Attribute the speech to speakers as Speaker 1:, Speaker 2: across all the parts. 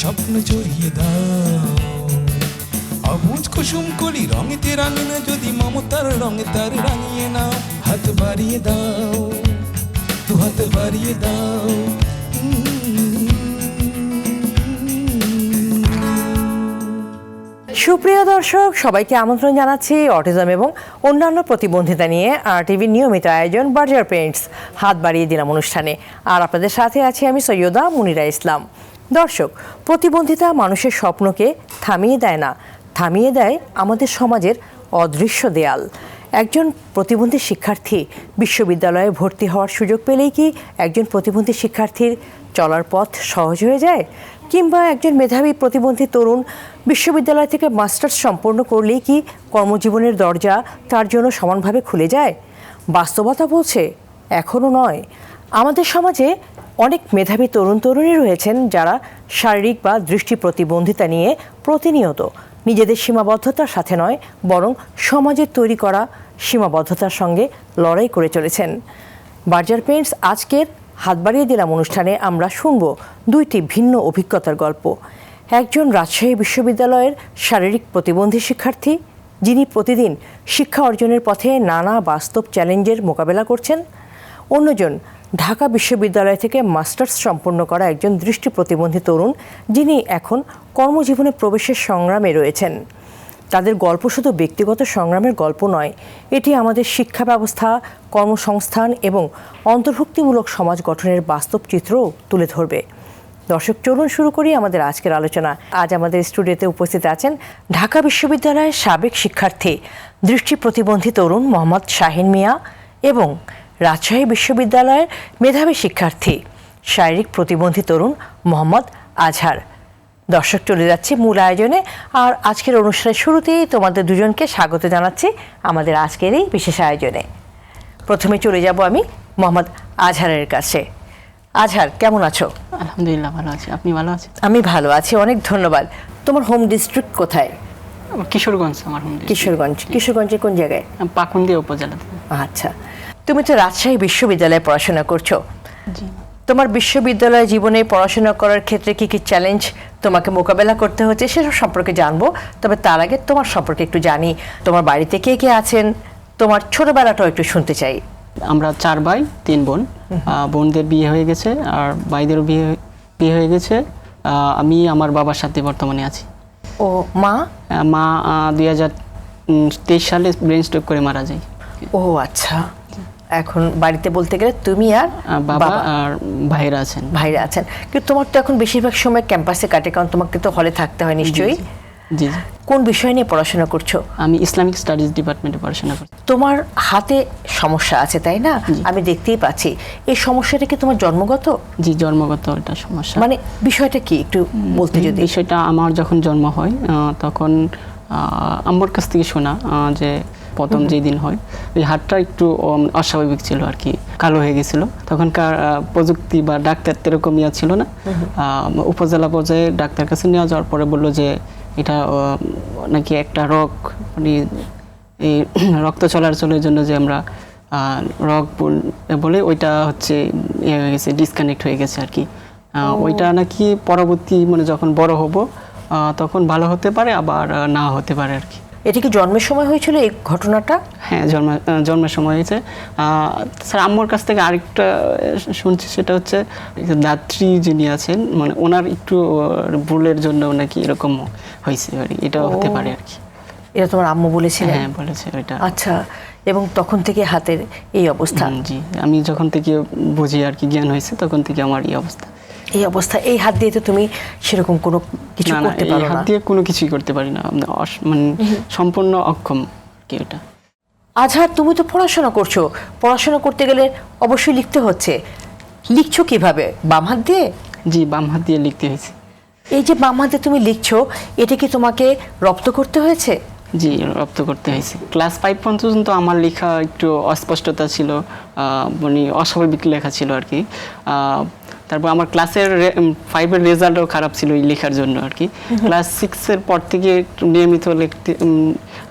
Speaker 1: স্বপ্ন জড়িয়ে দাও। অবুজ কুসুম কলি রঙেতে রাঙিয়ে যদি মমতার রঙে তার রাঙিয়ে নাও। হাত বাড়িয়ে দাও, দু হাত বাড়িয়ে দাও।
Speaker 2: সুপ্রিয় দর্শক, সবাইকে আমন্ত্রণ জানাচ্ছি অটিজম এবং অন্যান্য প্রতিবন্ধিতা নিয়ে RTVর নিয়মিত আয়োজন বার্জার পেইন্টস হাত বাড়িয়ে দিলাম অনুষ্ঠানে। আর আপনাদের সাথে আছি আমি সৈয়দা মুনিরা ইসলাম। দর্শক, প্রতিবন্ধিতা মানুষের স্বপ্নকে থামিয়ে দেয় না, থামিয়ে দেয় আমাদের সমাজের অদৃশ্য দেয়াল। একজন প্রতিবন্ধী শিক্ষার্থী বিশ্ববিদ্যালয়ে ভর্তি হওয়ার সুযোগ পেলেই কি একজন প্রতিবন্ধী শিক্ষার্থীর চলার পথ সহজ হয়ে যায়? কিংবা একজন মেধাবী প্রতিবন্ধী তরুণ বিশ্ববিদ্যালয় থেকে মাস্টার্স সম্পন্ন করলেই কি কর্মজীবনের দরজা তার জন্য সমানভাবে খুলে যায়? বাস্তবতা বলছে এখনও নয়। আমাদের সমাজে অনেক মেধাবী তরুণ তরুণী রয়েছেন যারা শারীরিক বা দৃষ্টি প্রতিবন্ধিতা নিয়ে প্রতিনিয়ত নিজেদের সীমাবদ্ধতার সাথে নয়, বরং সমাজের তৈরি করা সীমাবদ্ধতার সঙ্গে লড়াই করে চলেছেন। বার্জার পেইন্টস আজকের হাত বাড়িয়ে দিলাম অনুষ্ঠানে আমরা শুনব দুইটি ভিন্ন অভিজ্ঞতার গল্প। একজন রাজশাহী বিশ্ববিদ্যালয়ের শারীরিক প্রতিবন্ধী শিক্ষার্থী, যিনি প্রতিদিন শিক্ষা অর্জনের পথে নানা বাস্তব চ্যালেঞ্জের মোকাবেলা করছেন। অন্যজন ঢাকা বিশ্ববিদ্যালয় থেকে মাস্টার্স সম্পন্ন করা একজন দৃষ্টি প্রতিবন্ধী তরুণ, যিনি এখন কর্মজীবনে প্রবেশের সংগ্রামে রয়েছেন। তাদের গল্প শুধু ব্যক্তিগত সংগ্রামের গল্প নয়, এটি আমাদের শিক্ষা ব্যবস্থা, কর্মসংস্থান এবং অন্তর্ভুক্তিমূলক সমাজ গঠনের বাস্তব চিত্রও তুলে ধরবে। দর্শক, চলুন শুরু করি আমাদের আজকের আলোচনা। আজ আমাদের স্টুডিওতে উপস্থিত আছেন ঢাকা বিশ্ববিদ্যালয়ের সাবেক শিক্ষার্থী, দৃষ্টি প্রতিবন্ধী তরুণ মোহাম্মদ শাহিন মিয়া এবং রাজশাহী বিশ্ববিদ্যালয়ের মেধাবী শিক্ষার্থী, শারীরিক প্রতিবন্ধী তরুণ মোহাম্মদ আজহার। দর্শক, চলে যাচ্ছি মূল আয়োজনে। আর আজকের অনুষ্ঠানের শুরুতেই তোমাদের দুজনকে স্বাগত জানাচ্ছি আমাদের আজকের এই বিশেষ আয়োজনে। প্রথমে চলে যাব আমি মোহাম্মদ আজহারের কাছে। আজহার, কেমন আছো?
Speaker 3: আলহামদুলিল্লাহ, ভালো আছি। আপনি ভালো আছেন?
Speaker 2: আমি ভালো আছি, অনেক ধন্যবাদ। তোমার হোম ডিস্ট্রিক্ট কোথায়?
Speaker 3: কিশোরগঞ্জ আমার হোম ডিস্ট্রিক্ট।
Speaker 2: কিশোরগঞ্জ। কিশোরগঞ্জের কোন জায়গায়?
Speaker 3: পাকুন্দিয়া উপজেলাতে।
Speaker 2: আচ্ছা, তুমি তো রাজশাহী বিশ্ববিদ্যালয়ে পড়াশোনা করছো।
Speaker 3: জি।
Speaker 2: তোমার বিশ্ববিদ্যালয় জীবনে পড়াশোনা করার ক্ষেত্রে কি কি চ্যালেঞ্জ তোমাকে মোকাবেলা করতে হচ্ছে সেসব সম্পর্কে জানবো। তবে তার আগে তোমার সম্পর্কে একটু জানি। তোমার বাড়িতে কে কে আছেন, তোমার ছোটবেলাটাও একটু শুনতে চাই।
Speaker 3: আমরা 4 ভাই 3 বোন। বোনদের বিয়ে হয়ে গেছে আর ভাইদেরও বিয়ে হয়ে গেছে। আমি আমার বাবার সাথে বর্তমানে আছি।
Speaker 2: ও মা?
Speaker 3: মা 2023 সালে ব্রেন স্ট্রোক করে মারা যায়।
Speaker 2: ও আচ্ছা। এখন বাড়িতে বলতে গেলে তুমি আর
Speaker 3: বাবা আর ভাইরা আছেন।
Speaker 2: ভাইরা আছেন, কিন্তু তোমার তো এখন বেশিরভাগ সময় ক্যাম্পাসে কাটে, কারণ তোমাকে তো হলে থাকতে হয় নিশ্চয়ই।
Speaker 3: জি।
Speaker 2: কোন বিষয় নিয়ে পড়াশোনা করছো?
Speaker 3: আমি ইসলামিক স্টাডিজ ডিপার্টমেন্টে পড়াশোনা করছি।
Speaker 2: তোমার হাতে সমস্যা আছে, তাই না? আমি দেখতেই পাচ্ছি। এই সমস্যাটা কি তোমার জন্মগত?
Speaker 3: জি, জন্মগত এটা সমস্যা।
Speaker 2: মানে বিষয়টা কি একটু বলতে? যদি
Speaker 3: বিষয়টা, আমার যখন জন্ম হয় তখন আম্মুর কাছ থেকে শোনা যে প্রথম যেই দিন হয় ওই হাতটা একটু অস্বাভাবিক ছিল আর কি, কালো হয়ে গেছিল। তখনকার প্রযুক্তি বা ডাক্তার এরকম ছিল না। উপজেলা পর্যায়ে ডাক্তার কাছে নেওয়া যাওয়ার পরে বললো যে এটা নাকি একটা রোগ, মানে এই রক্ত চলাচলের জন্য যে আমরা রোগ বলে ওইটা হচ্ছে ইয়ে হয়ে গেছে, ডিসকানেক্ট হয়ে গেছে আর কি। ওইটা নাকি পরবর্তী মানে যখন বড় হব তখন ভালো হতে পারে, আবার না হতে পারে আর কি।
Speaker 2: এটা কি জন্মের সময় হয়েছিল এই ঘটনাটা?
Speaker 3: হ্যাঁ, জন্মের সময় হয়েছে। স্যার, আম্মুর কাছ থেকে আরেকটা শুনছি, সেটা হচ্ছে দাত্রী যিনি আছেন, মানে ওনার একটু ভুলের জন্য নাকি এরকম হয়েছে আর কি। এটাও হতে পারে আর কি।
Speaker 2: এটা তোমার আম্মু বলেছিলেন?
Speaker 3: হ্যাঁ, বলেছে ওইটা।
Speaker 2: আচ্ছা, এবং তখন থেকে হাতের এই অবস্থা?
Speaker 3: জি, আমি যখন থেকে বুঝি আর কি, জ্ঞান হয়েছে, তখন থেকে আমার এই অবস্থা।
Speaker 2: এই অবস্থা, এই হাত দিয়ে তো তুমি সেরকম কোনো কিছু করতে পারো না?
Speaker 3: হাত দিয়ে কোনো কিছুই করতে পারি না, মানে সম্পূর্ণ অক্ষম কি এটা।
Speaker 2: আজহার, তুমি তো পড়াশোনা করছো, পড়াশোনা করতে গেলে অবশ্যই লিখতে হচ্ছে। লিখছো কিভাবে? বাম হাত দিয়ে?
Speaker 3: জি, বাম হাত দিয়ে লিখতে হয়েছে।
Speaker 2: এই যে বাম হাতে তুমি লিখছো, এটা কি তোমাকে রপ্ত করতে হয়েছে?
Speaker 3: জি, রপ্ত করতে হয়েছে। ক্লাস 5 পর্যন্ত আমার লেখা একটু অস্পষ্টতা ছিল, মানে অস্বাভাবিক লেখা ছিল আর কি। তারপর আমার ক্লাসের 5-এর রেজাল্টও খারাপ ছিল এই লেখার জন্য আর কি। ক্লাস 6-এর পর থেকে নিয়মিত লিখতে,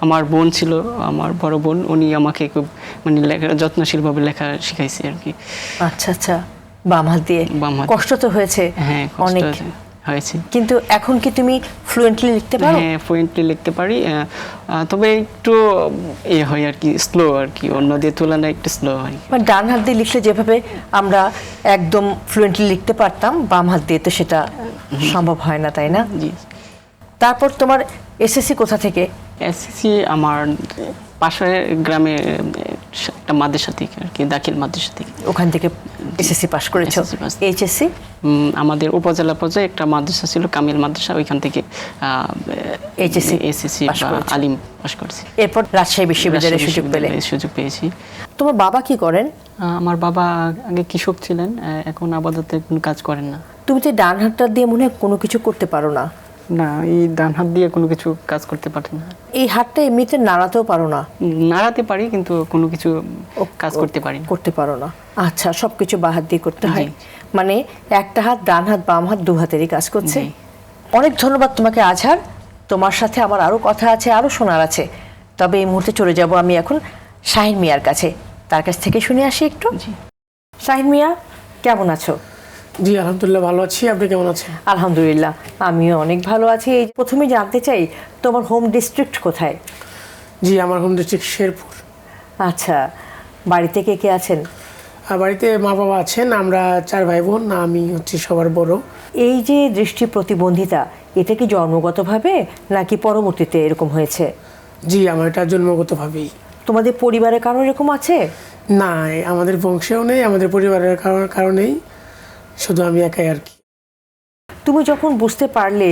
Speaker 3: আমার বোন ছিল, আমার বড় বোন, উনি আমাকে খুব মানে যত্নশীলভাবে লেখা শিখাইছে আর কি।
Speaker 2: আচ্ছা আচ্ছা, বাম হাত দিয়ে।
Speaker 3: বাম হাত।
Speaker 2: কষ্ট তো হয়েছে?
Speaker 3: হ্যাঁ, কষ্ট হয়েছে। হয়েছে।
Speaker 2: কিন্তু এখন কি তুমি ফ্লুয়েন্টলি লিখতে পারো?
Speaker 3: হ্যাঁ, ফ্লুয়েন্টলি লিখতে পারি, তবে একটু হয় আর কি, স্লো আর কি, অন্যদের তুলনায় একটু স্লো হয়।
Speaker 2: মানে ডান হাত দিয়ে লিখলে যেভাবে আমরা একদম ফ্লুয়েন্টলি লিখতে পারতাম, বাম হাত দিয়ে তো সেটা সম্ভব হয় না, তাই না?
Speaker 3: জি।
Speaker 2: তারপর তোমার এসএসসি কোথা থেকে?
Speaker 3: এসএসসি আমার পাশের গ্রামে একটা মাদ্রাসা থেকে আর কি, দাখিল মাদ্রাসা থেকে,
Speaker 2: ওখান থেকে এসএসসি পাস করেছো।
Speaker 3: SSC pass.
Speaker 2: এইচএসসি?
Speaker 3: আমাদের উপজেলা পর্যায়ে একটা মাদ্রাসা ছিল, কামিল মাদ্রাসা, ওইখান থেকে এসএসসি
Speaker 2: পাস করেছো।
Speaker 3: আলিম পাস করছি।
Speaker 2: এরপর রাজশাহী বিশ্ববিদ্যালয়ে সুযোগ পেলে।
Speaker 3: সুযোগ পেয়েছি।
Speaker 2: তোমার বাবা কি করেন?
Speaker 3: আমার বাবা আগে কৃষক ছিলেন, এখন আপাতত কোনো কাজ করেন না।
Speaker 2: তুমি তো ডান হাতটা দিয়ে মনে হয় কোনো কিছু করতে পারো না।
Speaker 3: না, এই ডান হাত দিয়ে কোনো কিছু কাজ করতে পারি না।
Speaker 2: এই হাতটা এমনিতে নাড়াতেও পারো না?
Speaker 3: নাড়াতে পারি কিন্তু কোনো কিছু কাজ করতে পারি না।
Speaker 2: করতে পারো না, আচ্ছা। সবকিছু বাঁ হাত দিয়ে করতে হয়,
Speaker 3: জি।
Speaker 2: মানে একটা হাত, ডান হাত বাম হাত দু হাতেরই কাজ করছে।
Speaker 3: জি।
Speaker 2: অনেক ধন্যবাদ তোমাকে আজহার। তোমার সাথে আমার আরো কথা আছে, আরো শোনার আছে, তবে এই মুহূর্তে চলে যাব আমি এখন শাহিন মিয়ার কাছে। তার কাছ থেকে শুনে আসি একটু। শাহিন মিয়া, কেমন আছো?
Speaker 4: জি আলহামদুলিল্লাহ ভালো আছি, আপনি কেমন আছেন?
Speaker 2: আলহামদুলিল্লাহ, আমিও অনেক ভালো আছি। এই প্রথমে জানতে চাই তোমার হোম ডিস্ট্রিক্ট কোথায়?
Speaker 4: জি আমার হোম ডিস্ট্রিক্ট শেরপুর।
Speaker 2: আচ্ছা, বাড়িতে কে কে আছেন?
Speaker 4: আর বাড়িতে মা বাবা আছেন, আমরা 4 ভাই বোন, আমি হচ্ছি সবার বড়।
Speaker 2: এই যে দৃষ্টি প্রতিবন্ধিতা, এটা কি জন্মগতভাবে নাকি পরবর্তীতে এরকম হয়েছে?
Speaker 4: জি আমার এটা জন্মগতভাবেই।
Speaker 2: তোমাদের পরিবারে কারো এরকম আছে?
Speaker 4: না, আমাদের বংশেও নেই, আমাদের পরিবারের কারণেই, শুধু আমি একাই আর কি।
Speaker 2: তুমি যখন বুঝতে পারলে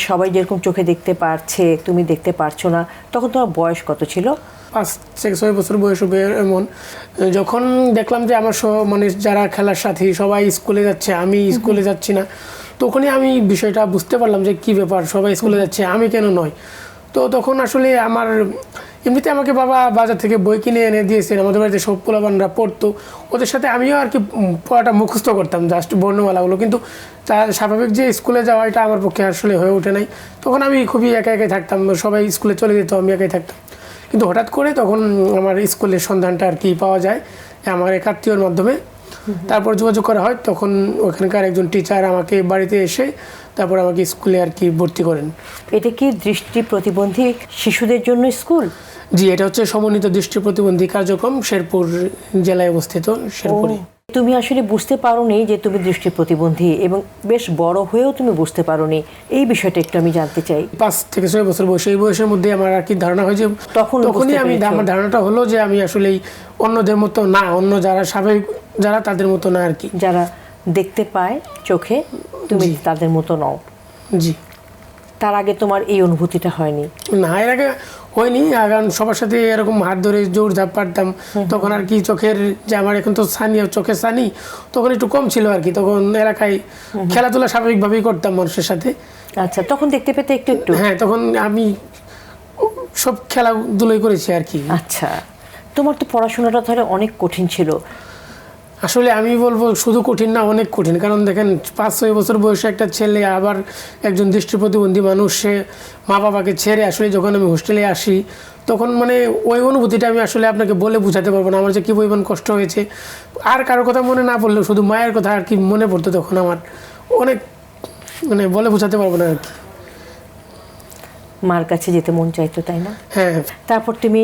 Speaker 2: সবাই যেরকম চোখে দেখতে পারছে তুমি দেখতে পারছো না, তখন তোমার বয়স কত ছিল?
Speaker 4: 5-6 বছর বয়স হবে এমন। যখন দেখলাম যে আমার মানে যারা খেলার সাথী সবাই স্কুলে যাচ্ছে, আমি স্কুলে যাচ্ছি না, তখনই আমি বিষয়টা বুঝতে পারলাম যে কি ব্যাপার, সবাই স্কুলে যাচ্ছে আমি কেন নয়। তো তখন আসলে আমার এমনিতে আমাকে বাবা বাজার থেকে বই কিনে এনে দিয়েছেন, আমাদের বাড়িতে সব পোলাপানরা পড়তো, ওদের সাথে আমিও আর কি পড়াটা মুখস্থ করতাম, জাস্ট বর্ণমালাগুলো, কিন্তু স্বাভাবিক যে স্কুলে যাওয়া এটা আমার পক্ষে আসলে হয়ে ওঠে নাই। তখন আমি খুবই একা একাই থাকতাম, সবাই স্কুলে চলে যেত, আমি একাই থাকতাম। কিন্তু হঠাৎ করে তখন আমার স্কুলের সন্ধানটা আর কি পাওয়া যায় আমার এক আত্মীয়র মাধ্যমে। তারপর যোগাযোগ করা হয়, তখন ওখানকার একজন টিচার আমাকে বাড়িতে এসে তারপর আমাকে স্কুলে আর কি ভর্তি করেন।
Speaker 2: এটা কি দৃষ্টি প্রতিবন্ধী শিশুদের জন্য স্কুল?
Speaker 4: জি, এটা হচ্ছে সমন্বিত দৃষ্টি প্রতিবন্ধী কার্যক্রম, শেরপুর জেলায় অবস্থিত, শেরপুরে।
Speaker 2: তুমি আসলে বুঝতে পারোনি যে তুমি দৃষ্টি প্রতিবন্ধী, এবং বেশ বড় হয়েও তুমি বুঝতে পারোনি, এই বিষয়টা একটু আমি জানতে চাই।
Speaker 4: 5-6 বছর বয়স, এই বয়সের মধ্যে আমার আর কি ধারণা হয় যে তখনই আমার ধারণাটা হলো যে আমি আসলে অন্যদের মতো না, অন্য যারা স্বাভাবিক যারা তাদের মতো না আর কি,
Speaker 2: যারা দেখতে পায় চোখে, তুমি
Speaker 4: জি।
Speaker 2: তাদের মতো নও।
Speaker 4: জি।
Speaker 2: তার আগে তোমার এই অনুভূতিটা হয়নি?
Speaker 4: না, এর আগে হয়নি। কারণ সবার সাথে এরকম হাত ধরে জোর ঝাপ পারতাম, তখন আর কি চোখের যে আমার এখন তো সানি, চোখের সানি তখন একটু কম ছিল আর কি, তখন এলাকায় খেলাধুলা স্বাভাবিকভাবেই করতাম মানুষের সাথে।
Speaker 2: আচ্ছা, তখন দেখতে পেতে একটু একটু?
Speaker 4: হ্যাঁ, তখন আমি সব খেলাধুলোই করেছি আর কি।
Speaker 2: আচ্ছা, তোমার তো পড়াশোনাটা তাহলে অনেক কঠিন ছিল।
Speaker 4: আসলে আমি বলবো শুধু কঠিন না, অনেক কঠিন। কারণ দেখেন 5-6 বছর বয়সে একটা ছেলে, আবার একজন দৃষ্টি প্রতিবন্ধী মানুষ, সে মা বাবাকে ছেড়ে আসলে যখন আমি হোস্টেলে আসি, তখন মানে ওই অনুভূতিটা আমি আসলে আপনাকে বলে বোঝাতে পারবো না, আমার যে কী পরিমাণ কষ্ট হয়েছে। আর কারোর কথা মনে না পড়লেও শুধু মায়ের কথা আর কি মনে পড়তো তখন আমার, অনেক মানে বলে বোঝাতে পারবো না আর কি।
Speaker 2: মার কাছে যেতে মন চাইতো, তাই না?
Speaker 4: হ্যাঁ।
Speaker 2: তারপর তুমি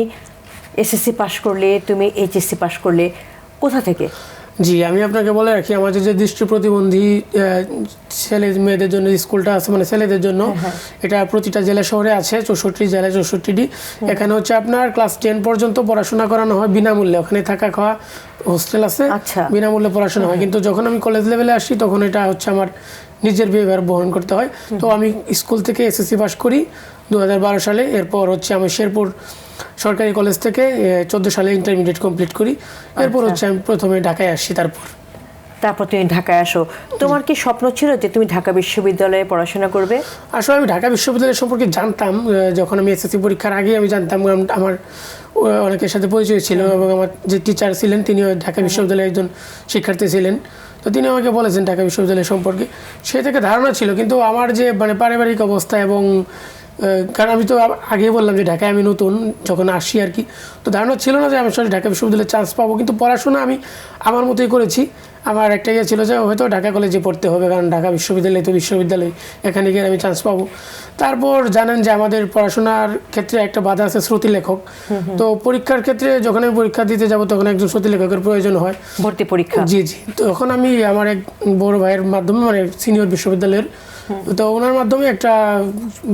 Speaker 2: এসএসসি পাশ করলে, তুমি এইচএসসি পাশ করলে, কোথা থেকে?
Speaker 4: জি, আমি আপনাকে বলে রাখি, আমাদের যে দৃষ্টি প্রতিবন্ধী ছেলে মেয়েদের জন্য স্কুলটা আছে, মানে ছেলেদের জন্য, এটা প্রতিটা জেলা শহরে আছে, 64 জেলায় 64টি। এখানে হচ্ছে আপনার ক্লাস 10 পর্যন্ত পড়াশোনা করানো হয় বিনামূল্যে, ওখানে থাকা খাওয়া হোস্টেল আছে,
Speaker 2: আচ্ছা।
Speaker 4: বিনামূল্যে পড়াশোনা হয়। কিন্তু যখন আমি কলেজ লেভেলে আসি তখন এটা হচ্ছে আমার নিজের ব্যয়ভার বহন করতে হয়। তো আমি স্কুল থেকে এসএসসি পাস করি 2012 সালে। এরপর হচ্ছে আমি শেরপুর সরকারি কলেজ থেকে 14 সালে ইন্টারমিডিয়েট কমপ্লিট করি। এরপর হচ্ছে আমি প্রথমে ঢাকায় আসি। তারপর
Speaker 2: তুমি ঢাকায় আসো। তোমার কি স্বপ্ন ছিল যে তুমি ঢাকা বিশ্ববিদ্যালয়ে পড়াশোনা করবে?
Speaker 4: আসলে আমি ঢাকা বিশ্ববিদ্যালয় সম্পর্কে জানতাম যখন আমি এসএসসি পরীক্ষার আগে আমি জানতাম, আমার অনেকের সাথে পরিচয় ছিল, এবং আমার যে টিচার ছিলেন তিনিও ঢাকা বিশ্ববিদ্যালয়ের একজন শিক্ষার্থী ছিলেন। তো তিনি আমাকে বলেছেন ঢাকা বিশ্ববিদ্যালয় সম্পর্কে, সেই থেকে ধারণা ছিল। কিন্তু আমার যে মানে পারিবারিক অবস্থা, এবং কারণ আমি তো আগেই বললাম যে ঢাকায় আমি নতুন যখন আসি আর কি, তো ধারণা ছিল না যে আমি আসলে ঢাকা বিশ্ববিদ্যালয়ে চান্স পাবো। কিন্তু পড়াশোনা আমি আমার মতোই করেছি। আমার একটা ইয়ে ছিল যে হয়তো ঢাকা কলেজে পড়তে হবে, কারণ ঢাকা বিশ্ববিদ্যালয় তো বিশ্ববিদ্যালয়, এখানে গিয়ে আমি চান্স পাবো। তারপর জানেন যে আমাদের পড়াশোনার ক্ষেত্রে একটা বাধা আছে শ্রুতি লেখক। তো পরীক্ষার ক্ষেত্রে যখন আমি পরীক্ষা দিতে যাব তখন একজন শ্রুতি লেখকের প্রয়োজন হয়,
Speaker 2: ভর্তি পরীক্ষা।
Speaker 4: জি জি। তখন আমি আমার এক বড় ভাইয়ের মাধ্যমে, মানে সিনিয়র বিশ্ববিদ্যালয়ের, তো ওনার মাধ্যমে একটা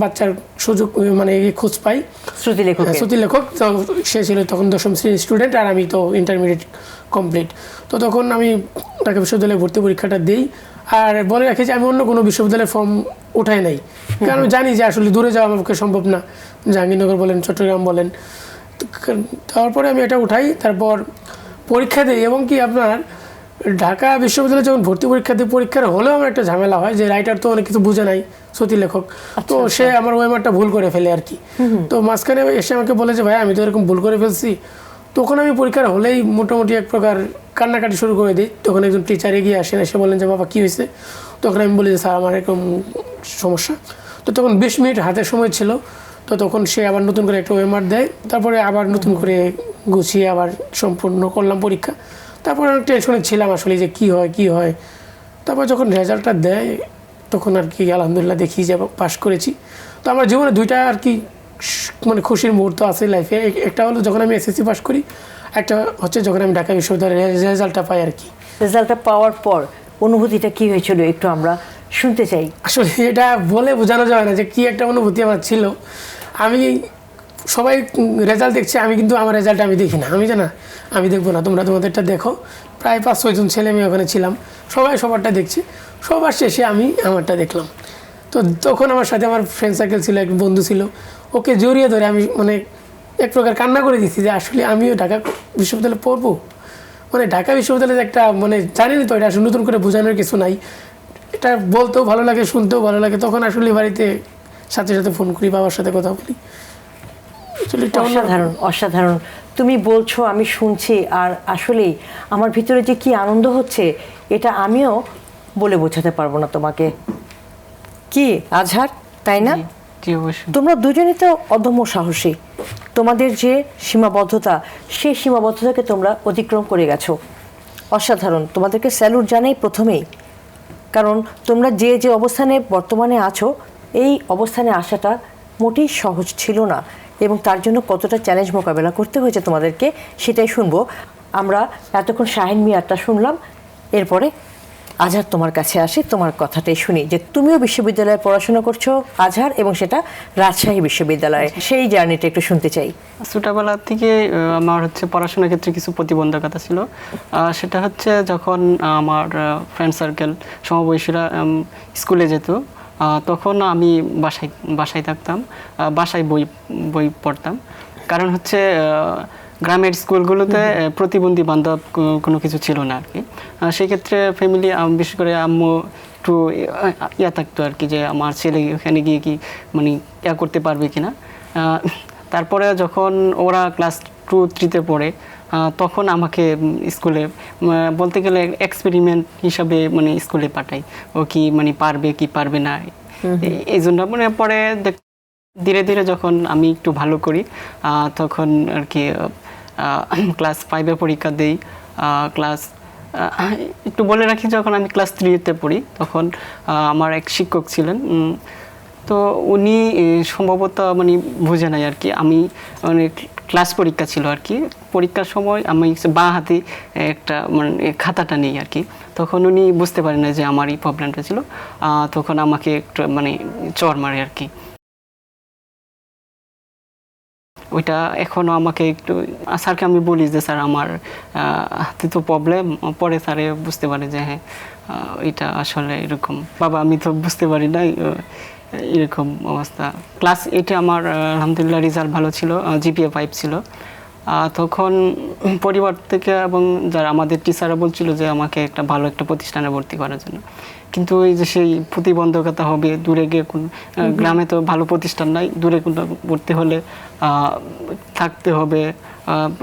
Speaker 4: বাচ্চার সুযোগ মানে খোঁজ পাই, শ্রুতি লেখক। তো সে ছিল তখন 10ম শ্রেণীর স্টুডেন্ট, আর আমি তো ইন্টারমিডিয়েট কমপ্লিট। তো তখন আমি ঢাকা বিশ্ববিদ্যালয়ে ভর্তি পরীক্ষাটা দিই। আর বলে রাখি যে আমি অন্য কোনো বিশ্ববিদ্যালয়ের ফর্ম উঠাই নাই, কারণ আমি জানি যে আসলে দূরে যাওয়া আমার পক্ষে সম্ভব না, জাহাঙ্গীরনগর বলেন, চট্টগ্রাম বলেন। তারপরে আমি এটা উঠাই, তারপর পরীক্ষা দিই। এবং কি আপনার ঢাকা বিশ্ববিদ্যালয়ে যখন ভর্তি পরীক্ষা দিই, পরীক্ষার হলেও আমার একটা ঝামেলা হয় যে রাইটার তো অনেক কিছু বুঝে নাই, শ্রুতি লেখক, তো সে আমার ওয়েমারটা ভুল করে ফেলে আর কি। তো মাঝখানে এসে আমাকে বলে যে ভাই আমি তো এরকম ভুল করে ফেলছি। তখন আমি পরীক্ষার হলেই মোটামুটি এক প্রকার কান্নাকাটি শুরু করে দিই। তখন একজন টিচার এগিয়ে আসেন, এসে বলেন যে বাবা কী হয়েছে। তখন আমি বলি যে স্যার আমার এরকম সমস্যা। তো তখন 20 মিনিট হাতে সময় ছিল। তো তখন সে আবার নতুন করে একটা ওয়েমার দেয়, তারপরে আবার নতুন করে গুছিয়ে আবার সম্পূর্ণ করলাম পরীক্ষা। তারপরে অনেক টেনশনে ছিলাম আসলে যে কী হয়। তারপর যখন রেজাল্টটা দেয় তখন আর কি আলহামদুলিল্লাহ দেখি যে পাশ করেছি। তো আমার জীবনে দুইটা আর কি মানে খুশির মুহূর্ত আছে লাইফে। একটা হলো যখন আমি এসএসসি পাশ করি, একটা হচ্ছে যখন আমি ঢাকা বিশ্ববিদ্যালয়ের রেজাল্টটা পাই আর কি।
Speaker 2: রেজাল্টটা পাওয়ার পর অনুভূতিটা কি হয়েছিল একটু আমরা শুনতে চাই।
Speaker 4: আসলে এটা বলে বোঝানো যাবে না যে কি একটা অনুভূতি আমার ছিল। আমি সবাই রেজাল্ট দেখছে, আমি কিন্তু আমার রেজাল্ট আমি দেখি না, আমি দেখবো না, তোমরা তোমাদেরটা দেখো। প্রায় 5-6 জন ছেলে মেয়ে ওখানে ছিলাম, সবাই সবারটা দেখছে। সবার শেষে আমি আমারটা দেখলাম। তো তখন আমার সাথে আমার ফ্রেন্ড সার্কেল ছিল, এক বন্ধু ছিল, ওকে জড়িয়ে ধরে আমি মানে এক প্রকার কান্না করে দিচ্ছি যে আসলে আমিও ঢাকা বিশ্ববিদ্যালয়ে পড়বো। মানে ঢাকা বিশ্ববিদ্যালয়ের একটা মানে জানিনি তো, এটা আসলে নতুন করে বোঝানোর কিছু নাই, এটা বলতেও ভালো লাগে, শুনতেও ভালো লাগে। তখন আসলে বাড়িতে সাথে সাথে ফোন করি, বাবার সাথে কথা বলি।
Speaker 2: অসাধারণ। তুমি বলছো, আমি শুনছি, আর আসলেই আমার ভিতরে যে কি আনন্দ হচ্ছে এটা আমিও বলে বোঝাতে পারবো না তোমাকে। কি আজহার, তাই না? তোমরা দুজনেই তো অদম্য সাহসী। তোমাদের যে সীমাবদ্ধতা, সেই সীমাবদ্ধতাকে তোমরা অতিক্রম করে গেছো। অসাধারণ, তোমাদেরকে স্যালুট জানাই প্রথমেই। কারণ তোমরা যে অবস্থানে বর্তমানে আছো, এই অবস্থানে আসাটা মোটেই সহজ ছিল না, এবং তার জন্য কতটা চ্যালেঞ্জ মোকাবেলা করতে হয়েছে তোমাদেরকে সেটাই শুনবো আমরা। এতক্ষণ শাহিন মিয়ারটা শুনলাম, এরপরে আজহার তোমার কাছে আসি, তোমার কথাটাই শুনি যে তুমিও বিশ্ববিদ্যালয়ে পড়াশোনা করছো আজহার, এবং সেটা রাজশাহী বিশ্ববিদ্যালয়ে। সেই জার্নিটা একটু শুনতে চাই।
Speaker 3: ছোটবেলা থেকে আমার হচ্ছে পড়াশোনার ক্ষেত্রে কিছু প্রতিবন্ধকতা ছিল। সেটা হচ্ছে যখন আমার ফ্রেন্ড সার্কেল সমবয়সীরা স্কুলে যেত, তখন আমি বাসায় থাকতাম, বাসায় বই পড়তাম। কারণ হচ্ছে গ্রামের স্কুলগুলোতে প্রতিবন্ধী বান্ধব কোনো কিছু ছিল না আর কি। সেক্ষেত্রে ফ্যামিলি, বিশেষ করে আম্মু একটু থাকতো আর কি, যে আমার ছেলে ওখানে গিয়ে কি মানে করতে পারবে কিনা। তারপরে যখন ওরা ক্লাস 2-3-তে পড়ে, তখন আমাকে স্কুলে বলতে গেলে এক্সপেরিমেন্ট হিসাবে মানে স্কুলে পাঠাই, ও কি মানে পারবে কি পারবে না। এই জন্য মানে পরে ধীরে ধীরে যখন আমি একটু ভালো করি, তখন আর কি ক্লাস 5-এ পরীক্ষা দিই। একটু বলে রাখি, যখন আমি ক্লাস 3-তে পড়ি তখন আমার এক শিক্ষক ছিলেন, তো উনি সম্ভবত মানে বুঝে নাই আর কি। আমি মানে ক্লাস পরীক্ষা ছিল আর কি, পরীক্ষার সময় আমি বাঁ হাতে একটা মানে খাতাটা নেই আর কি। তখন উনি বুঝতে পারেন না যে আমার এই প্রবলেমটা ছিল, তখন আমাকে একটু মানে চড় মারে আর কি। ওইটা এখনও আমাকে একটু, স্যারকে আমি বলি যে স্যার আমার হাতে তো প্রবলেম। পরে স্যারে বুঝতে পারে যে হ্যাঁ এটা আসলে এরকম। বাবা আমি তো বুঝতে পারি নাই, এরকম অবস্থা। ক্লাস 8-এ আমার আলহামদুলিল্লাহ রেজাল্ট ভালো ছিল, GPA 5 ছিল। তখন পরিবার থেকে এবং যারা আমাদের টিচাররা বলছিল যে আমাকে একটা ভালো একটা প্রতিষ্ঠানে ভর্তি করার জন্য। কিন্তু ওই যে সেই প্রতিবন্ধকতা হবে, দূরে গিয়ে কোন গ্রামে তো ভালো প্রতিষ্ঠান নাই, দূরে কোনো ভর্তি হলে থাকতে হবে,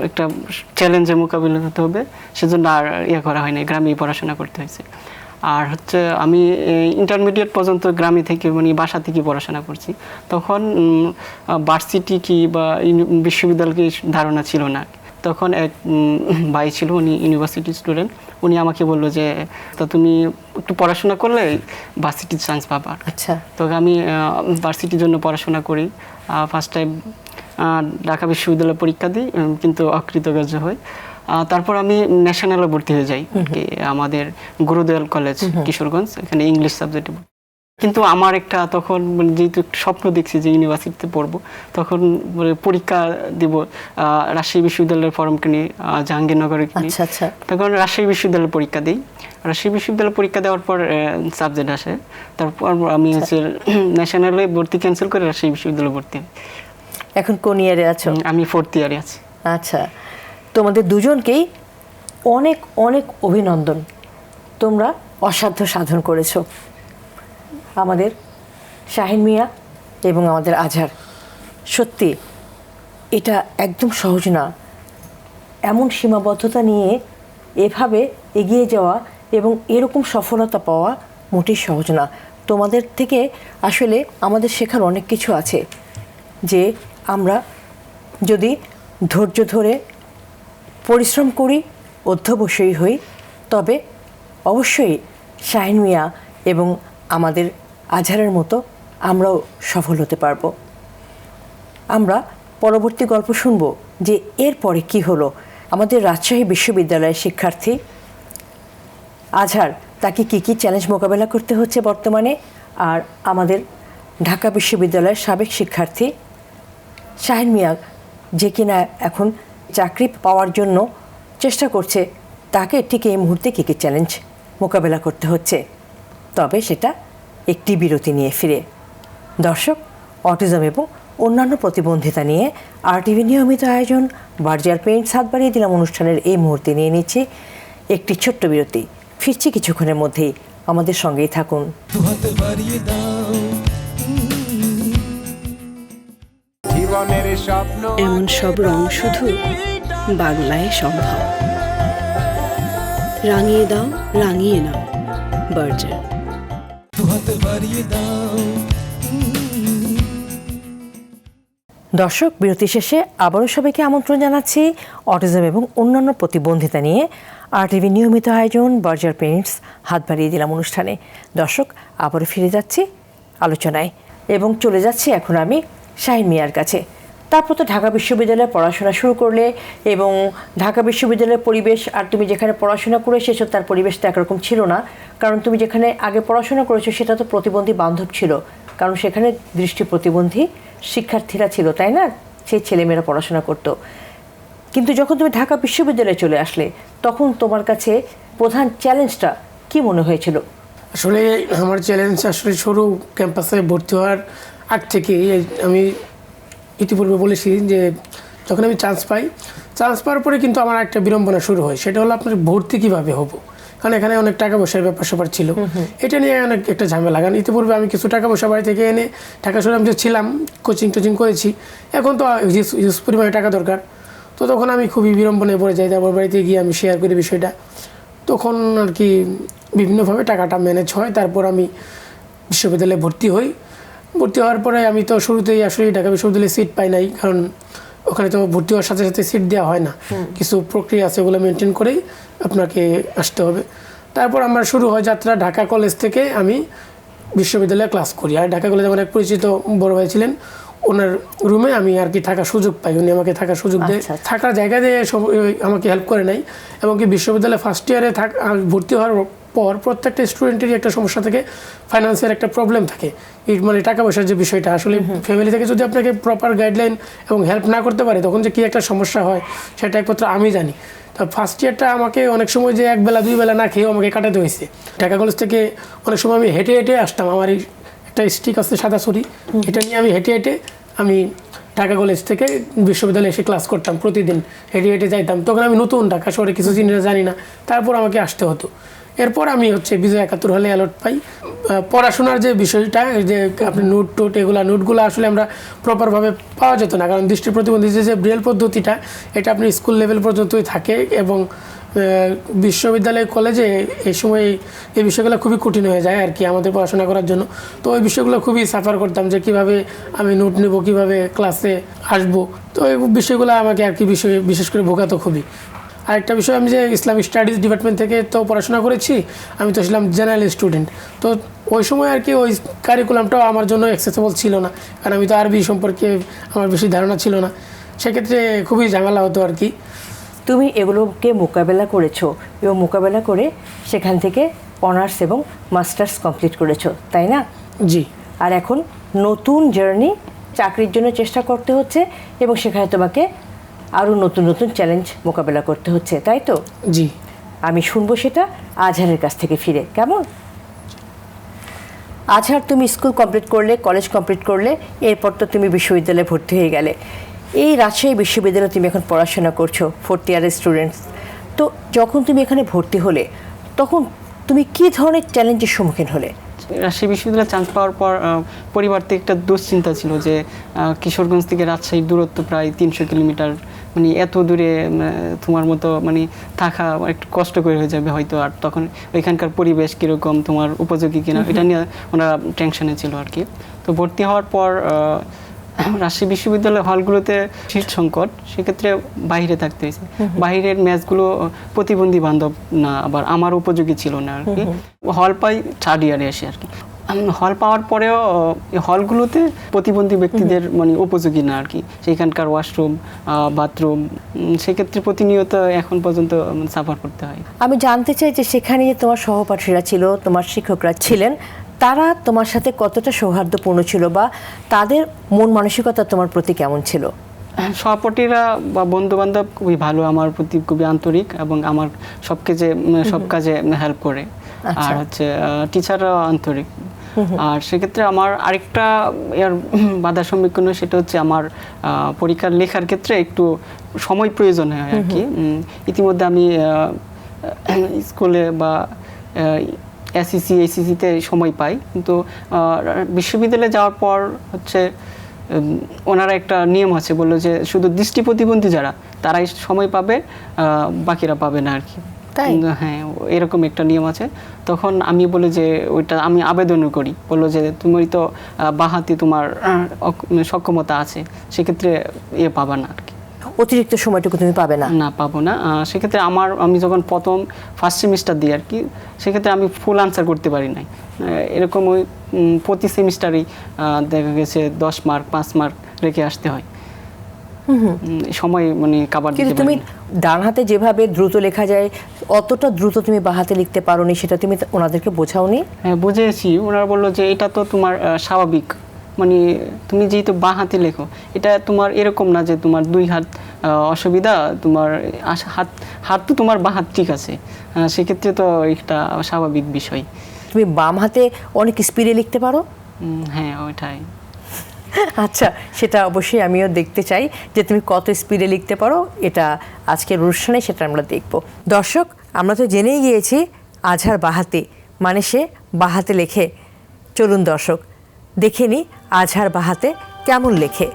Speaker 3: একটা চ্যালেঞ্জের মোকাবিলা করতে হবে, সেজন্য আর করা হয়নি, গ্রামেই পড়াশোনা করতে হয়েছে। আর হচ্ছে আমি ইন্টারমিডিয়েট পর্যন্ত গ্রামে থেকে মানে বাসা থেকে পড়াশোনা করছি। তখন ভার্সিটি কি বা বিশ্ববিদ্যালয় কি ধারণা ছিল না। তখন এক ভাই ছিল, উনি ইউনিভার্সিটি স্টুডেন্ট, উনি আমাকে বললো যে তা তুমি একটু পড়াশোনা করলে ভার্সিটির চান্স পাবা।
Speaker 2: আচ্ছা,
Speaker 3: তো আমি ভার্সিটির জন্য পড়াশোনা করি। ফার্স্ট টাইম ঢাকা বিশ্ববিদ্যালয়ে পরীক্ষা দিই, কিন্তু অকৃতকার্য হই। তারপর আমি ন্যাশনালে ভর্তি হয়ে যাই, আমাদের গুরুদয়াল কলেজ কিশোরগঞ্জ, এখানে ইংলিশ সাবজেক্টে। কিন্তু আমার একটা তখন যেহেতু একটু স্বপ্ন দেখছি যে ইউনিভার্সিটিতে পড়বো, তখন পরীক্ষা দিব রাজশাহী বিশ্ববিদ্যালয়ের ফর্ম কিনি, জাহাঙ্গীরনগরে কিনি।
Speaker 2: আচ্ছা আচ্ছা,
Speaker 3: তখন রাজশাহী বিশ্ববিদ্যালয়ের পরীক্ষা দিই। রাজশাহী বিশ্ববিদ্যালয়ে পরীক্ষা দেওয়ার পর সাবজেক্ট আসে, তারপর আমি হচ্ছে ন্যাশনালে ভর্তি ক্যান্সেল করে রাজশাহী বিশ্ববিদ্যালয়ে ভর্তি হই।
Speaker 2: এখন কোন ইয়ারে আছো?
Speaker 3: আমি 4th ইয়ারে আছি।
Speaker 2: আচ্ছা, তোমাদের দুজনকেই অনেক অনেক অভিনন্দন, তোমরা অসাধ্য সাধন করেছো। আমাদের শাহিন মিয়া এবং আমাদের আজহার, সত্যি এটা একদম সহজ না। এমন সীমাবদ্ধতা নিয়ে এভাবে এগিয়ে যাওয়া এবং এরকম সফলতা পাওয়া মোটেই সহজ না। তোমাদের থেকে আসলে আমাদের শেখার অনেক কিছু আছে, যে আমরা যদি ধৈর্য ধরে পরিশ্রম করি, অধ্যবসায়ী হই, তবে অবশ্যই শাহিন মিয়া এবং আমাদের আজহারের মতো আমরাও সফল হতে পারবো। আমরা পরবর্তী গল্প শুনবো যে এরপরে কি হলো। আমাদের রাজশাহী বিশ্ববিদ্যালয়ের শিক্ষার্থী আজহার, তাকে কী কী চ্যালেঞ্জ মোকাবেলা করতে হচ্ছে বর্তমানে, আর আমাদের ঢাকা বিশ্ববিদ্যালয়ের সাবেক শিক্ষার্থী শাহিন মিয়া, যে কিনা এখন চাকরি পাওয়ার জন্য চেষ্টা করছে, তাকে ঠিক এই মুহূর্তে কী কী চ্যালেঞ্জ মোকাবেলা করতে হচ্ছে। তবে সেটা একটি বিরতি নিয়ে ফিরে। দর্শক, অটিজম এবং অন্যান্য প্রতিবন্ধিতা নিয়ে RTV নিয়মিত আয়োজন বার্জার পেইন্টস হাত বাড়িয়ে দিলাম অনুষ্ঠানের এই মুহূর্তে নিয়ে নিচ্ছি একটি ছোট্ট বিরতি। ফিরছি কিছুক্ষণের মধ্যেই, আমাদের সঙ্গেই থাকুন।
Speaker 1: হাত বাড়িয়ে দাও,
Speaker 5: জীবনের স্বপ্ন
Speaker 6: এমন সব রং শুধু বাংলায় সম্ভব। রাঙিয়ে দাও, রাঙিয়ে নাও, বার্জার।
Speaker 1: হাত বাড়িয়ে দাও।
Speaker 2: দর্শক, বিরতি শেষে আবারও সবাইকে আমন্ত্রণ জানাচ্ছি অটিজম এবং অন্যান্য প্রতিবন্ধিতা নিয়ে RTV নিয়মিত আয়োজন বার্জার পেইন্টস হাত বাড়িয়ে দিলাম অনুষ্ঠানে। দর্শক, আবারও ফিরে যাচ্ছি আলোচনায় এবং চলে যাচ্ছি এখন আমি শাহিন মিয়ার কাছে। তারপর তো ঢাকা বিশ্ববিদ্যালয়ে পড়াশোনা শুরু করলে এবং ঢাকা বিশ্ববিদ্যালয়ের পরিবেশ আর তুমি যেখানে পড়াশোনা করে এসেছো তার পরিবেশ তো একরকম ছিল না, কারণ তুমি যেখানে আগে পড়াশোনা করেছো সেটা তো প্রতিবন্ধী বান্ধব ছিল, কারণ সেখানে দৃষ্টি প্রতিবন্ধী শিক্ষার্থীরা ছিল, তাই না? সেই ছেলেমেয়েরা পড়াশোনা করতো। কিন্তু যখন তুমি ঢাকা বিশ্ববিদ্যালয়ে চলে আসলে, তখন তোমার কাছে প্রধান চ্যালেঞ্জটা কি মনে হয়েছিল?
Speaker 4: আসলে আমার চ্যালেঞ্জ আসলে শুরু ক্যাম্পাসে ভর্তি হওয়ার আগ থেকে আমি ইতিপূর্বে বলেছি যে যখন আমি চান্স পাওয়ার পরে কিন্তু আমার একটা বিড়ম্বনা শুরু হয়, সেটা হলো আপনার ভর্তি কীভাবে হবো, কারণ এখানে অনেক টাকা পয়সার ব্যাপার স্যাপার ছিল। এটা নিয়ে অনেক একটা ঝামেলা, কারণ ইতিপূর্বে আমি কিছু টাকা পয়সা বাড়ি থেকে এনে ঢাকা শহরে আমি যে ছিলাম, কোচিং টোচিং করেছি, এখন তো হিউজ পরিমাণে টাকা দরকার। তো তখন আমি খুবই বিড়ম্বনায় পড়ে যাই। তারপর বাড়িতে গিয়ে আমি শেয়ার করি বিষয়টা, তখন আর কি বিভিন্নভাবে টাকাটা ম্যানেজ হয়। তারপর আমি বিশ্ববিদ্যালয়ে ভর্তি হওয়ার পরে আমি তো শুরুতেই আসলে ঢাকা বিশ্ববিদ্যালয়ে সিট পাই নাই, কারণ ওখানে তো ভর্তি হওয়ার সাথে সাথে সিট দেওয়া হয় না, কিছু প্রক্রিয়া আছে, ওগুলো মেনটেন করেই আপনাকে আসতে হবে। তারপর আমার শুরু হয় যাত্রা। ঢাকা কলেজ থেকে আমি বিশ্ববিদ্যালয়ে ক্লাস করি, আর ঢাকা কলেজে আমার এক পরিচিত বড় ভাই ছিলেন, ওনার রুমে আমি আর কি থাকার সুযোগ পাই, উনি আমাকে থাকার সুযোগ দেয়। থাকার জায়গা দিয়ে আমাকে হেল্প করে নাই। এবং কি বিশ্ববিদ্যালয়ে ফার্স্ট ইয়ারে ভর্তি হওয়ার পর প্রত্যেকটা স্টুডেন্টেরই একটা সমস্যা থাকে, ফাইন্যান্সের একটা প্রবলেম থাকে, মানে টাকা পয়সার যে বিষয়টা। আসলে ফ্যামিলি থেকে যদি আপনাকে প্রপার গাইডলাইন এবং হেল্প না করতে পারে, তখন যে কী একটা সমস্যা হয় সেটা একমাত্র আমি জানি। তো ফার্স্ট ইয়ারটা আমাকে অনেক সময় যে 1 বেলা 2 বেলা না খেয়েও আমাকে কাটাতে হয়েছে। ঢাকা কলেজ থেকে অনেক সময় আমি হেঁটে হেঁটে আসতাম, আমার এই একটা স্টিক আছে সাদা ছড়ি, এটা নিয়ে আমি হেঁটে হেঁটে আমি ঢাকা কলেজ থেকে বিশ্ববিদ্যালয়ে এসে ক্লাস করতাম, প্রতিদিন হেঁটে হেঁটে যাইতাম। তখন আমি নতুন, ঢাকা শহরে কিছু জিনিস জানি না, তারপর আমাকে আসতে হতো। এরপর আমি বিজয় 71 হলে অ্যালট পাই। পড়াশোনার যে বিষয়টা, যে আপনি নোটগুলো আসলে আমরা প্রপারভাবে পাওয়া যেত না, কারণ দৃষ্টি প্রতিবন্ধী যে ব্রেল পদ্ধতিটা, এটা আপনি স্কুল লেভেল পর্যন্তই থাকে এবং বিশ্ববিদ্যালয় কলেজে এই সময় এই বিষয়গুলো খুবই কঠিন হয়ে যায় আর কি আমাদের পড়াশোনা করার জন্য। তো ওই বিষয়গুলো খুবই সাফার করতাম যে কিভাবে আমি নোট নেব, কিভাবে ক্লাসে আসবো। তো এই বিষয়গুলো আমাকে আর কি বিশেষ করে ভোগাতো খুবই। আরেকটা বিষয়, আমি যে ইসলামিক স্টাডিজ ডিপার্টমেন্ট থেকে তো পড়াশোনা করেছি, আমি তো ছিলাম জেনারেল স্টুডেন্ট। তো ওই সময় আর কি ওই কারিকুলামটাও আমার জন্য অ্যাক্সেসেবল ছিল না, কারণ আমি তো আরবি সম্পর্কে আমার বেশি ধারণা ছিল না। সেক্ষেত্রে খুবই ঝামেলা হতো আর কি।
Speaker 2: তুমি এগুলোকে মোকাবেলা করেছো এবং মোকাবেলা করে সেখান থেকে অনার্স এবং মাস্টার্স কমপ্লিট করেছো, তাই না?
Speaker 4: জি।
Speaker 2: আর এখন নতুন জার্নি, চাকরির জন্য চেষ্টা করতে হচ্ছে এবং সেখানে তোমাকে আরও নতুন নতুন চ্যালেঞ্জ মোকাবেলা করতে হচ্ছে, তাই তো?
Speaker 4: জি।
Speaker 2: আমি শুনবো সেটা আজহারের কাছ থেকে ফিরে, কেমন? আজহার, তুমি স্কুল কমপ্লিট করলে, কলেজ কমপ্লিট করলে, এরপর তো তুমি বিশ্ববিদ্যালয়ে ভর্তি হয়ে গেলে। এই রাজশাহী বিশ্ববিদ্যালয়ে তুমি এখন পড়াশোনা করছো, 4th ইয়ারের স্টুডেন্টস। তো যখন তুমি এখানে ভর্তি হলে তখন তুমি কী ধরনের চ্যালেঞ্জের সম্মুখীন হলে?
Speaker 3: রাজশাহী বিশ্ববিদ্যালয়ে চান্স পাওয়ার পর পরিবার থেকে একটা দুশ্চিন্তা ছিল যে কিশোরগঞ্জ থেকে রাজশাহীর দূরত্ব প্রায় 300 কিলোমিটার, মানে এত দূরে তোমার মতো মানে থাকা একটু কষ্ট করে হয়ে যাবে হয়তো। আর তখন ওইখানকার পরিবেশ কীরকম, তোমার উপযোগী কিনা, এটা নিয়ে ওনারা টেনশনে ছিল আর কি। তো ভর্তি হওয়ার পর রাজশাহী বিশ্ববিদ্যালয় হলগুলোতে সিট সংকট, সেক্ষেত্রে বাইরে থাকতে হয়েছে। বাইরের ম্যাচগুলো প্রতিবন্ধী বান্ধব না, আবার আমার উপযোগী ছিল না আর কি। হল পাই 3rd ইয়ারে এসে আর কি। হল পাওয়ার পরেও হলগুলোতে প্রতিবন্ধী ব্যক্তিদের মানে উপযোগী না আর কি, সেখানকার ওয়াশরুম, বাথরুম, সেক্ষেত্রে প্রতিনিয়ত এখন পর্যন্ত সাফার করতে হয়।
Speaker 2: আমি জানতে চাই যে সেখানে যে তোমার সহপাঠীরা ছিল, তোমার শিক্ষকরা ছিলেন, তারা তোমার সাথে কতটা সৌহার্দ্যপূর্ণ ছিল বা তাদের মন মানসিকতা তোমার প্রতি কেমন ছিল?
Speaker 3: সহপাঠীরা বা বন্ধু বান্ধব খুবই ভালো, আমার প্রতি খুবই আন্তরিক এবং আমার সব কাজে হেল্প করে। আর হচ্ছে টিচাররাও আন্তরিক। আর সেক্ষেত্রে আমার আরেকটা এর বাধার সম্মুখীন, সেটা হচ্ছে আমার পরীক্ষার লেখার ক্ষেত্রে একটু সময় প্রয়োজন হয় আর কি। ইতিমধ্যে আমি স্কুলে বা এসএসসি এইচএসসিতে সময় পাই, কিন্তু বিশ্ববিদ্যালয়ে যাওয়ার পর হচ্ছে ওনারা একটা নিয়ম আছে, বললো যে শুধু দৃষ্টি প্রতিবন্ধী যারা তারাই সময় পাবে, বাকিরা পাবে না আর কি। হ্যাঁ, এরকম একটা নিয়ম আছে। তখন আমি বলি যে ওইটা আমি আবেদন করি, বললো যে তুমি তো বাঁহাতি, তোমার সক্ষমতা আছে, সেক্ষেত্রে পাবা না আর কি,
Speaker 2: অতিরিক্ত সময়টুকু তুমি পাবে না।
Speaker 3: না, পাবো না। সেক্ষেত্রে আমি যখন ফার্স্ট সেমিস্টার দিই আর কি, সেক্ষেত্রে আমি ফুল আনসার করতে পারি নাই। এরকম ওই প্রতি সেমিস্টারেই দেখা গেছে 10 মার্ক 5 মার্ক রেখে আসতে হয়, সময় মানে কাবার দিতে পারি।
Speaker 2: তুমি ডান হাতে যেভাবে দ্রুত লেখা যায় অতটা দ্রুত তুমি বাঁ হাতে লিখতে পারোনি, সেটা তুমি ওনাদেরকে বোঝাওনি?
Speaker 3: হ্যাঁ, বুঝেছি। ওনারা বললো যে এটা তো তোমার স্বাভাবিক, মানে তুমি যেহেতু বাঁ হাতে লেখো, এটা তোমার এরকম না যে তোমার 2 হাত অসুবিধা, তোমার হাত তো তোমার বাঁ হাত ঠিক আছে, সেক্ষেত্রে তো একটা স্বাভাবিক বিষয়।
Speaker 2: তুমি বাম হাতে অনেক স্পিডে লিখতে পারো?
Speaker 3: হ্যাঁ, ওইটাই।
Speaker 2: আচ্ছা, সেটা অবশ্যই আমিও দেখতে চাই যে তুমি কত স্পিডে লিখতে পারো। এটা আজকের অনুষ্ঠানে সেটা আমরা দেখব। দর্শক, আমরা তো জেনেই গিয়েছি আজহার বাঁহাতি, মানে সে বাঁহাতে লেখে। চলুন দর্শক দেখে নিই আজহার বাঁহাতে কেমন লেখে।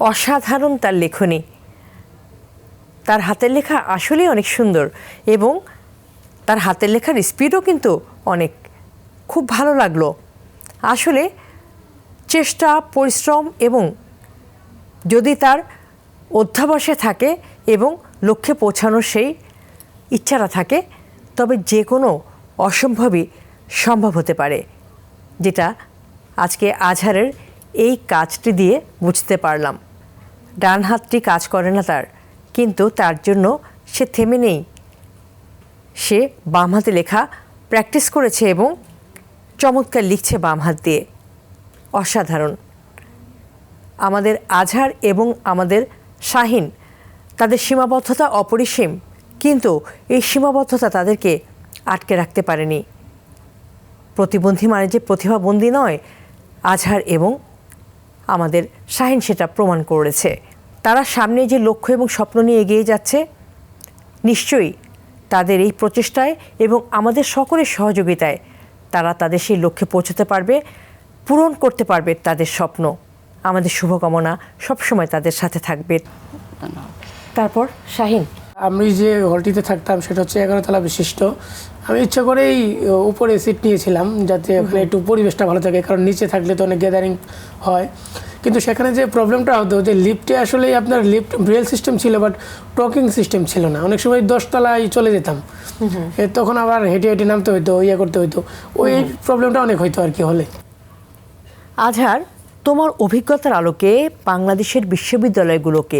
Speaker 2: অসাধারণ তার লেখনী, তার হাতের লেখা আসলেই অনেক সুন্দর এবং তার হাতের লেখার স্পিডও কিন্তু অনেক, খুব ভালো লাগলো। আসলে চেষ্টা, পরিশ্রম এবং যদি তার অধ্যাবসে থাকে এবং লক্ষ্যে পৌঁছানোর সেই ইচ্ছাটা থাকে, তবে যে কোনো অসম্ভবই সম্ভব হতে পারে, যেটা আজকে আজহারের এই কাজটি দিয়ে বুঝতে পারলাম। ডান হাতটি কাজ করে না তার, কিন্তু তার জন্য সে থেমে নেই। সে বাম হাতে লেখা প্র্যাকটিস করেছে এবং চমৎকার লিখছে বাম হাত দিয়ে। অসাধারণ। আমাদের আজহার এবং আমাদের শাহিন, তাদের সীমাবদ্ধতা অপরিসীম, কিন্তু এই সীমাবদ্ধতা তাদেরকে আটকে রাখতে পারেনি। প্রতিবন্ধী মানে যে প্রতিভাবন্ধী নয়, আজহার এবং আমাদের শাহিন সেটা প্রমাণ করেছে। তারা সামনে যে লক্ষ্য এবং স্বপ্ন নিয়ে এগিয়ে যাচ্ছে, নিশ্চয়ই তাদের এই প্রচেষ্টায় এবং আমাদের সকলের সহযোগিতায় তারা তাদের সেই লক্ষ্যে পৌঁছতে পারবে, পূরণ করতে পারবে তাদের স্বপ্ন। আমাদের শুভকামনা সবসময় তাদের সাথে থাকবে। তারপর শাহিন,
Speaker 4: আমি যে হলটিতে থাকতাম সেটা হচ্ছে 11 তলা বিশিষ্ট। আমি ইচ্ছা করেই উপরে সিট নিয়েছিলাম যাতে ওখানে একটু পরিবেশটা ভালো থাকে, কারণ নিচে থাকলে তো অনেক গ্যাদারিং হয়। কিন্তু সেখানে যে প্রবলেমটা হতো যে লিফটে আসলে আপনার লিফট ব্রেল সিস্টেম ছিল, বাট টকিং সিস্টেম ছিল না। অনেক সময় 10 তলায় চলে যেতাম, তখন আবার হেঁটে হেঁটে নামতে হইতো, করতে হইতো। ওই প্রবলেমটা অনেক হইতো আর কি হলে।
Speaker 2: আজহার, তোমার অভিজ্ঞতার আলোকে বাংলাদেশের বিশ্ববিদ্যালয়গুলোকে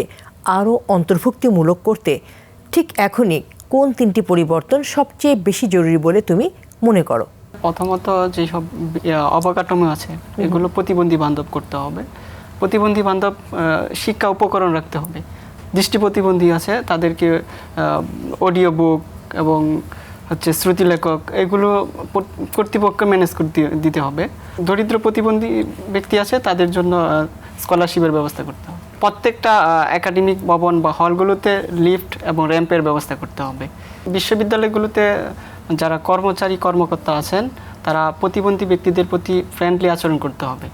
Speaker 2: আরও অন্তর্ভুক্তিমূলক করতে ঠিক এখনই কোন 3টি পরিবর্তন সবচেয়ে বেশি জরুরি বলে তুমি মনে করো?
Speaker 3: প্রথমত যেসব অবকাঠামো আছে এগুলো প্রতিবন্ধী বান্ধব করতে হবে। প্রতিবন্ধী বান্ধব শিক্ষা উপকরণ রাখতে হবে। দৃষ্টি প্রতিবন্ধী আছে তাদেরকে অডিও বুক এবং হচ্ছে শ্রুতিলেখক এগুলো কর্তৃপক্ষ ম্যানেজ করতে দিতে হবে। দরিদ্র প্রতিবন্ধী ব্যক্তি আছে তাদের জন্য স্কলারশিপের ব্যবস্থা করতে হবে। প্রত্যেকটা একাডেমিক ভবন বা হলগুলোতে লিফট এবং র্যাম্পের ব্যবস্থা করতে হবে। বিশ্ববিদ্যালয়গুলোতে যারা কর্মকর্তা আছেন তারা প্রতিবন্ধী ব্যক্তিদের প্রতি ফ্রেন্ডলি আচরণ করতে হবে।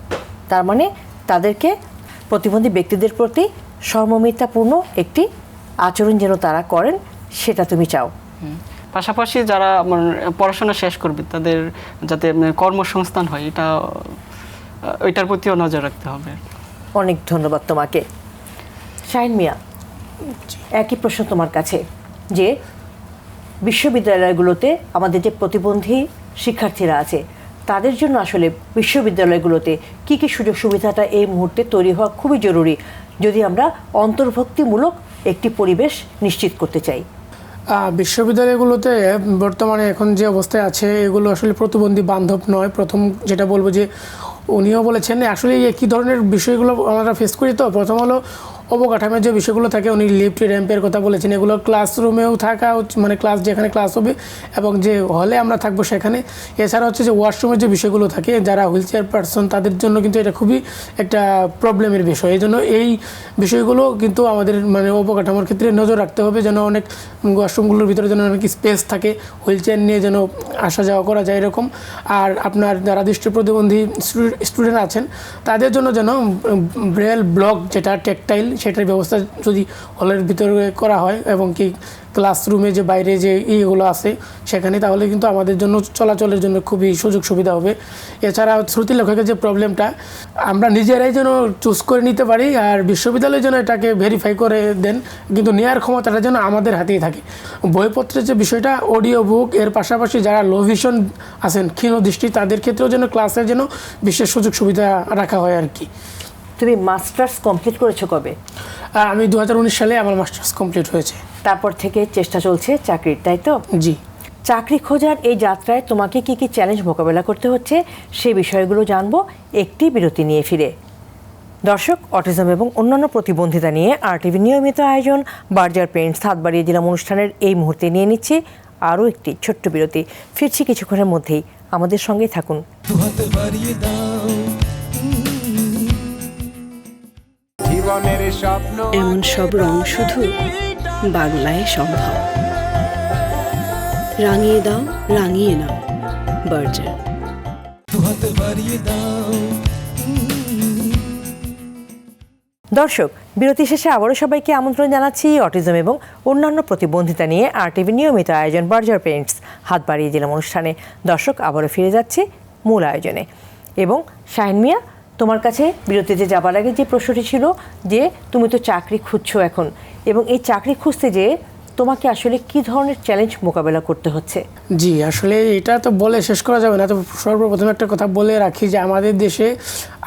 Speaker 2: তার মানে তাদেরকে প্রতিবন্ধী ব্যক্তিদের প্রতি সমমিতাপূর্ণ একটি আচরণ যেন তারা করেন, সেটা তুমি চাও।
Speaker 3: পাশাপাশি যারা পড়াশোনা শেষ করবে তাদের যাতে কর্মসংস্থান হয় এটার প্রতিও নজর রাখতে হবে।
Speaker 2: অনেক ধন্যবাদ তোমাকে। শাহিন মিয়া, একই প্রশ্ন তোমার কাছে, যে বিশ্ববিদ্যালয়গুলোতে আমাদের যে প্রতিবন্ধী শিক্ষার্থীরা আছে তাদের জন্য আসলে বিশ্ববিদ্যালয়গুলোতে কী কী সুযোগ সুবিধাটা এই মুহূর্তে তৈরি হওয়া খুবই জরুরি যদি আমরা অন্তর্ভুক্তিমূলক একটি পরিবেশ নিশ্চিত করতে চাই?
Speaker 4: বিশ্ববিদ্যালয়গুলোতে বর্তমানে এখন যে অবস্থায় আছে এগুলো আসলে প্রতিবন্ধী বান্ধব নয়। প্রথম যেটা বলবো যে উনিও বলেছেন আসলে একই ধরনের বিষয়গুলো আমরা ফেস করি। তো প্রথম হলো অবকাঠামোর যে বিষয়গুলো থাকে, উনি লিফট র্যাম্পের কথা বলেছেন, এগুলো ক্লাসরুমেও থাকা, মানে ক্লাস যেখানে ক্লাস হবে এবং যে হলে আমরা থাকবো সেখানে। এছাড়া হচ্ছে যে ওয়াশরুমের যে বিষয়গুলো থাকে, যারা হুইল চেয়ার পারসন তাদের জন্য কিন্তু এটা খুবই একটা প্রবলেমের বিষয়। এই জন্য এই বিষয়গুলো কিন্তু আমাদের মানে অবকাঠামোর ক্ষেত্রে নজর রাখতে হবে, যেন অনেক ওয়াশরুমগুলোর ভিতরে যেন অনেক স্পেস থাকে, হুইল চেয়ার নিয়ে যেন আসা যাওয়া করা যায় এরকম। আর আপনার যারা দৃষ্টি প্রতিবন্ধী স্টুডেন্ট আছেন তাদের জন্য যেন ব্রেল ব্লক যেটা টেকটাইল সেটার ব্যবস্থা যদি হলের ভিতরে করা হয় এবং কি ক্লাসরুমে যে বাইরে যে ইয়েগুলো আছে সেখানে, তাহলে কিন্তু আমাদের জন্য চলাচলের জন্য খুবই সুযোগ সুবিধা হবে। এছাড়া শ্রুতিলেখকের যে প্রবলেমটা আমরা নিজেরাই যেন চুজ করে নিতে পারি, আর বিশ্ববিদ্যালয় যেন এটাকে ভেরিফাই করে দেন, কিন্তু নেওয়ার ক্ষমতাটা যেন আমাদের হাতেই থাকে। বইপত্রের যে বিষয়টা, অডিও বুক, এর পাশাপাশি যারা লো ভিশন আছেন, ক্ষীণ দৃষ্টি, তাদের ক্ষেত্রেও যেন ক্লাসের যেন বিশেষ সুযোগ সুবিধা রাখা হয় আর কি।
Speaker 2: তুমি মাস্টার্স কমপ্লিট করেছো কবে?
Speaker 4: আমি 2019 সালে আমার মাস্টার্স কমপ্লিট হয়েছে।
Speaker 2: তারপর থেকে চেষ্টা চলছে চাকরির, তাই তো?
Speaker 4: জি।
Speaker 2: চাকরি খোঁজার এই যাত্রায় তোমাকে কি কি চ্যালেঞ্জ মোকাবেলা করতে হচ্ছে সেই বিষয়গুলো জানবো একটি বিরতি নিয়ে ফিরে। দর্শক, অটিজম এবং অন্যান্য প্রতিবন্ধিতা নিয়ে RTV নিয়মিত আয়োজন বার্জার পেইন্টস হাত বাড়িয়ে দিলাম অনুষ্ঠানের এই মুহূর্তে নিয়ে নিচ্ছি আরও একটি ছোট্ট বিরতি। ফিরছি কিছুক্ষণের মধ্যেই, আমাদের সঙ্গেই থাকুন।
Speaker 5: জীবনের স্বপ্ন
Speaker 6: এমন সব রং শুধু বাংলায় সম্ভব। রাঙিয়ে দাও, রাঙিয়ে নাও, বার্জার।
Speaker 2: দর্শক, বিরতি শেষে আবারও সবাইকে আমন্ত্রণ জানাচ্ছি অটিজম এবং অন্যান্য প্রতিবন্ধিতা নিয়ে RTV নিয়মিত আয়োজন বার্জার পেইন্টস হাত বাড়িয়ে দিলাম অনুষ্ঠানে। দর্শক, আবারও ফিরে যাচ্ছি মূল আয়োজনে এবং শাহিন মিয়া, তোমার কাছে বিরতিতে যাবার আগে যে প্রশ্নটি ছিল যে তুমি তো চাকরি খুঁজছো এখন, এবং এই চাকরি খুঁজতে যে তোমাকে আসলে কি ধরনের চ্যালেঞ্জ মোকাবেলা করতে হচ্ছে?
Speaker 4: জি, আসলে এটা তো বলে শেষ করা যাবে না। তো সর্বপ্রথম একটা কথা বলে রাখি যে আমাদের দেশে